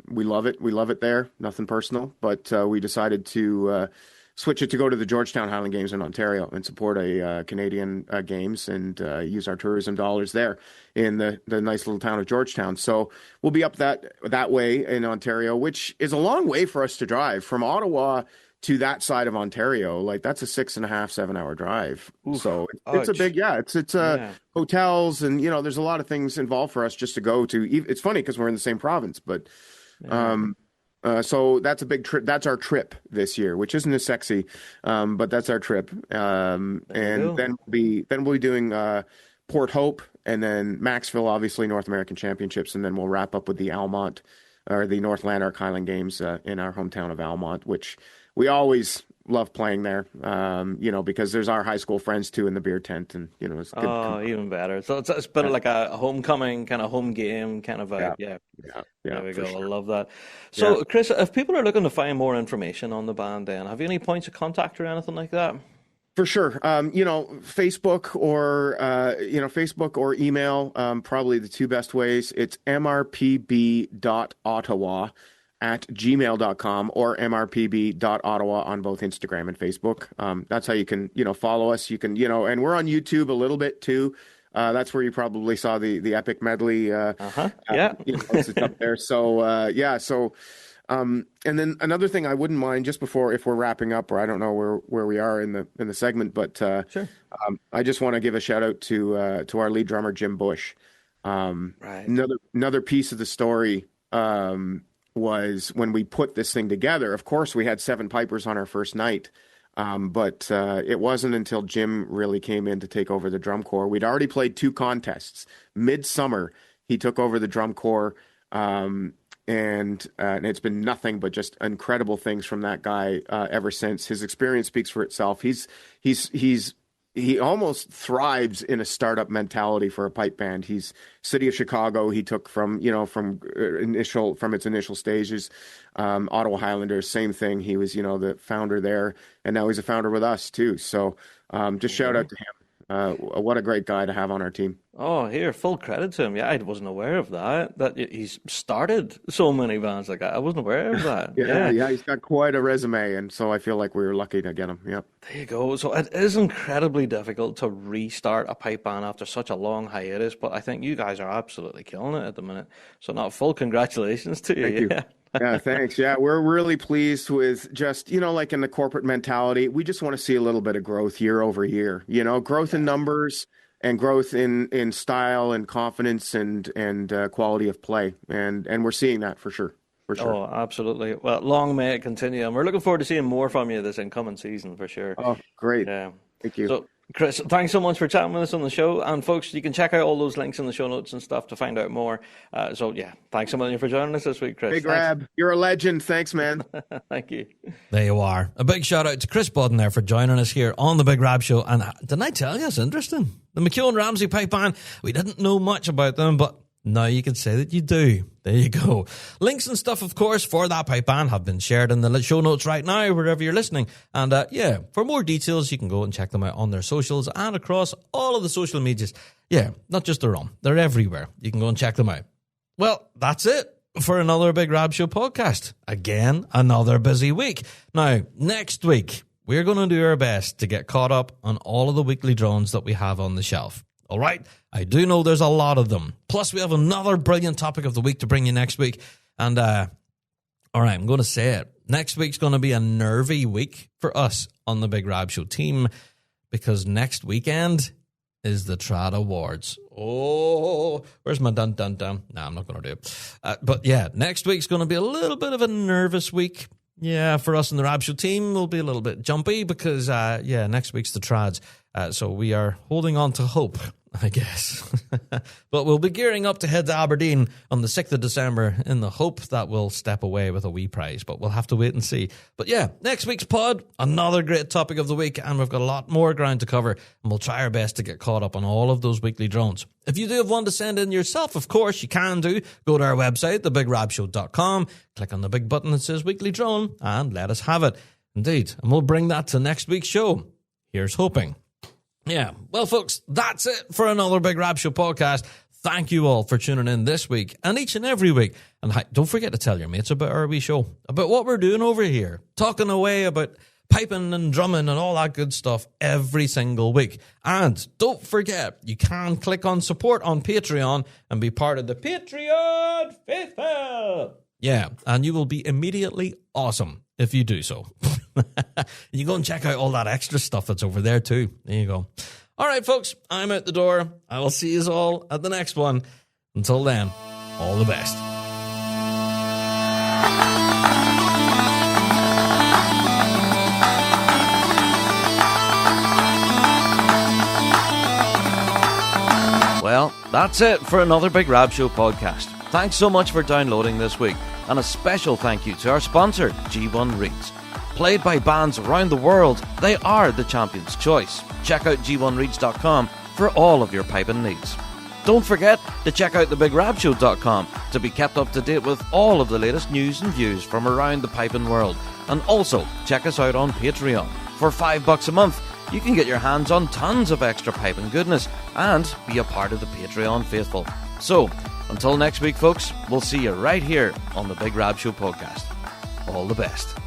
We love it. We love it there. Nothing personal, but we decided to switch it to go to the Georgetown Highland Games in Ontario and support a Canadian games and use our tourism dollars there in the nice little town of Georgetown. So we'll be up that way in Ontario, which is a long way for us to drive from Ottawa to that side of Ontario. Like that's a 6.5-7 hour drive. Oof. So it's a big, it's hotels and, there's a lot of things involved for us just to go to. It's funny because we're in the same province, but so that's a big trip. That's our trip this year, which isn't as sexy, but that's our trip. And then we'll be doing Port Hope and then Maxville, obviously North American Championships, and then we'll wrap up with the Almont or the North Lanark Highland Games in our hometown of Almont, which we always love playing there. Because there's our high school friends too in the beer tent, and it's good. Oh, even better. So it's a bit of like a homecoming kind of home game kind of vibe. Yeah. There we go. Sure. I love that. So, Chris, if people are looking to find more information on the band, then have you any points of contact or anything like that? For sure. Facebook or email, probably the two best ways. It's mrpb.ottawa@gmail.com or mrpb.ottawa on both Instagram and Facebook. That's how you can, follow us. You can, and we're on YouTube a little bit too. That's where you probably saw the epic medley. It's up there. So, and then another thing I wouldn't mind just before, if we're wrapping up, or I don't know where we are in the segment, but sure. I just want to give a shout out to our lead drummer Jim Bush. Right. Another piece of the story was when we put this thing together. Of course, we had 7 pipers on our first night, but it wasn't until Jim really came in to take over the drum corps. We'd already played 2 contests. Midsummer, he took over the drum corps. And it's been nothing but just incredible things from that guy ever since. His experience speaks for itself. He almost thrives in a startup mentality for a pipe band. He's City of Chicago. He took from its initial stages. Ottawa Highlanders, same thing. He was the founder there, and now he's a founder with us too. So just shout out to him. What a great guy to have on our team. Oh, here, full credit to him. Yeah, I wasn't aware of that he's started so many bands like that. I wasn't aware of that. yeah, he's got quite a resume, and so I feel like we were lucky to get him. Yep. There you go. So it is incredibly difficult to restart a pipe band after such a long hiatus, but I think you guys are absolutely killing it at the minute. So full congratulations to you. Thank you. Yeah, thanks. Yeah, we're really pleased with just, like in the corporate mentality, we just want to see a little bit of growth year over year, growth in numbers and growth in style and confidence and quality of play. And we're seeing that for sure. Oh, absolutely. Well, long may it continue. And we're looking forward to seeing more from you this incoming season for sure. Oh, great. Yeah. Thank you. So, Chris, thanks so much for chatting with us on the show. And folks, you can check out all those links in the show notes and stuff to find out more. Thanks so much for joining us this week, Chris. Big Rab, you're a legend. Thanks, man. Thank you. There you are. A big shout out to Chris Budden there for joining us here on the Big Rab Show. And didn't I tell you, it's interesting. The MacEoin-Ramsey Pipe Band, we didn't know much about them, but now you can say that you do. There you go. Links and stuff, of course, for that pipe band have been shared in the show notes right now, wherever you're listening. And for more details, you can go and check them out on their socials and across all of the social medias. Yeah, not just their own. They're everywhere. You can go and check them out. Well, that's it for another Big Rab Show podcast. Again, another busy week. Now, next week, we're going to do our best to get caught up on all of the weekly drones that we have on the shelf. All right, I do know there's a lot of them. Plus, we have another brilliant topic of the week to bring you next week. And, all right, I'm going to say it. Next week's going to be a nervy week for us on the Big Rab Show team because next weekend is the Trad Awards. Oh, where's my dun-dun-dun? Nah, I'm not going to do it. But, yeah, next week's going to be a little bit of a nervous week. Yeah, for us in the Rab Show team, we'll be a little bit jumpy because, next week's the Trads. So we are holding on to hope, I guess. But we'll be gearing up to head to Aberdeen on the 6th of December in the hope that we'll step away with a wee prize. But we'll have to wait and see. But yeah, next week's pod, another great topic of the week. And we've got a lot more ground to cover. And we'll try our best to get caught up on all of those weekly drones. If you do have one to send in yourself, of course, you can do. Go to our website, thebigrabshow.com. Click on the big button that says Weekly Drone and let us have it. Indeed. And we'll bring that to next week's show. Here's hoping. Yeah, well, folks, that's it for another Big Rab Show podcast. Thank you all for tuning in this week and each and every week. And don't forget to tell your mates about our wee show, about what we're doing over here, talking away about piping and drumming and all that good stuff every single week. And don't forget, you can click on support on Patreon and be part of the Patreon faithful. Yeah, and you will be immediately awesome if you do so. You go and check out all that extra stuff that's over there too. There you go. All right, folks, I'm out the door. I will see you all at the next one. Until then, all the best. Well, that's it for another Big Rab Show podcast. Thanks so much for downloading this week, and a special thank you to our sponsor, G1 Reeds. Played by bands around the world, they are the champion's choice. Check out g1reeds.com for all of your piping needs. Don't forget to check out thebigrabshow.com to be kept up to date with all of the latest news and views from around the piping world. And also, check us out on Patreon. For $5 a month, you can get your hands on tons of extra piping goodness and be a part of the Patreon faithful. So, until next week, folks, we'll see you right here on the Big Rab Show Podcast. All the best.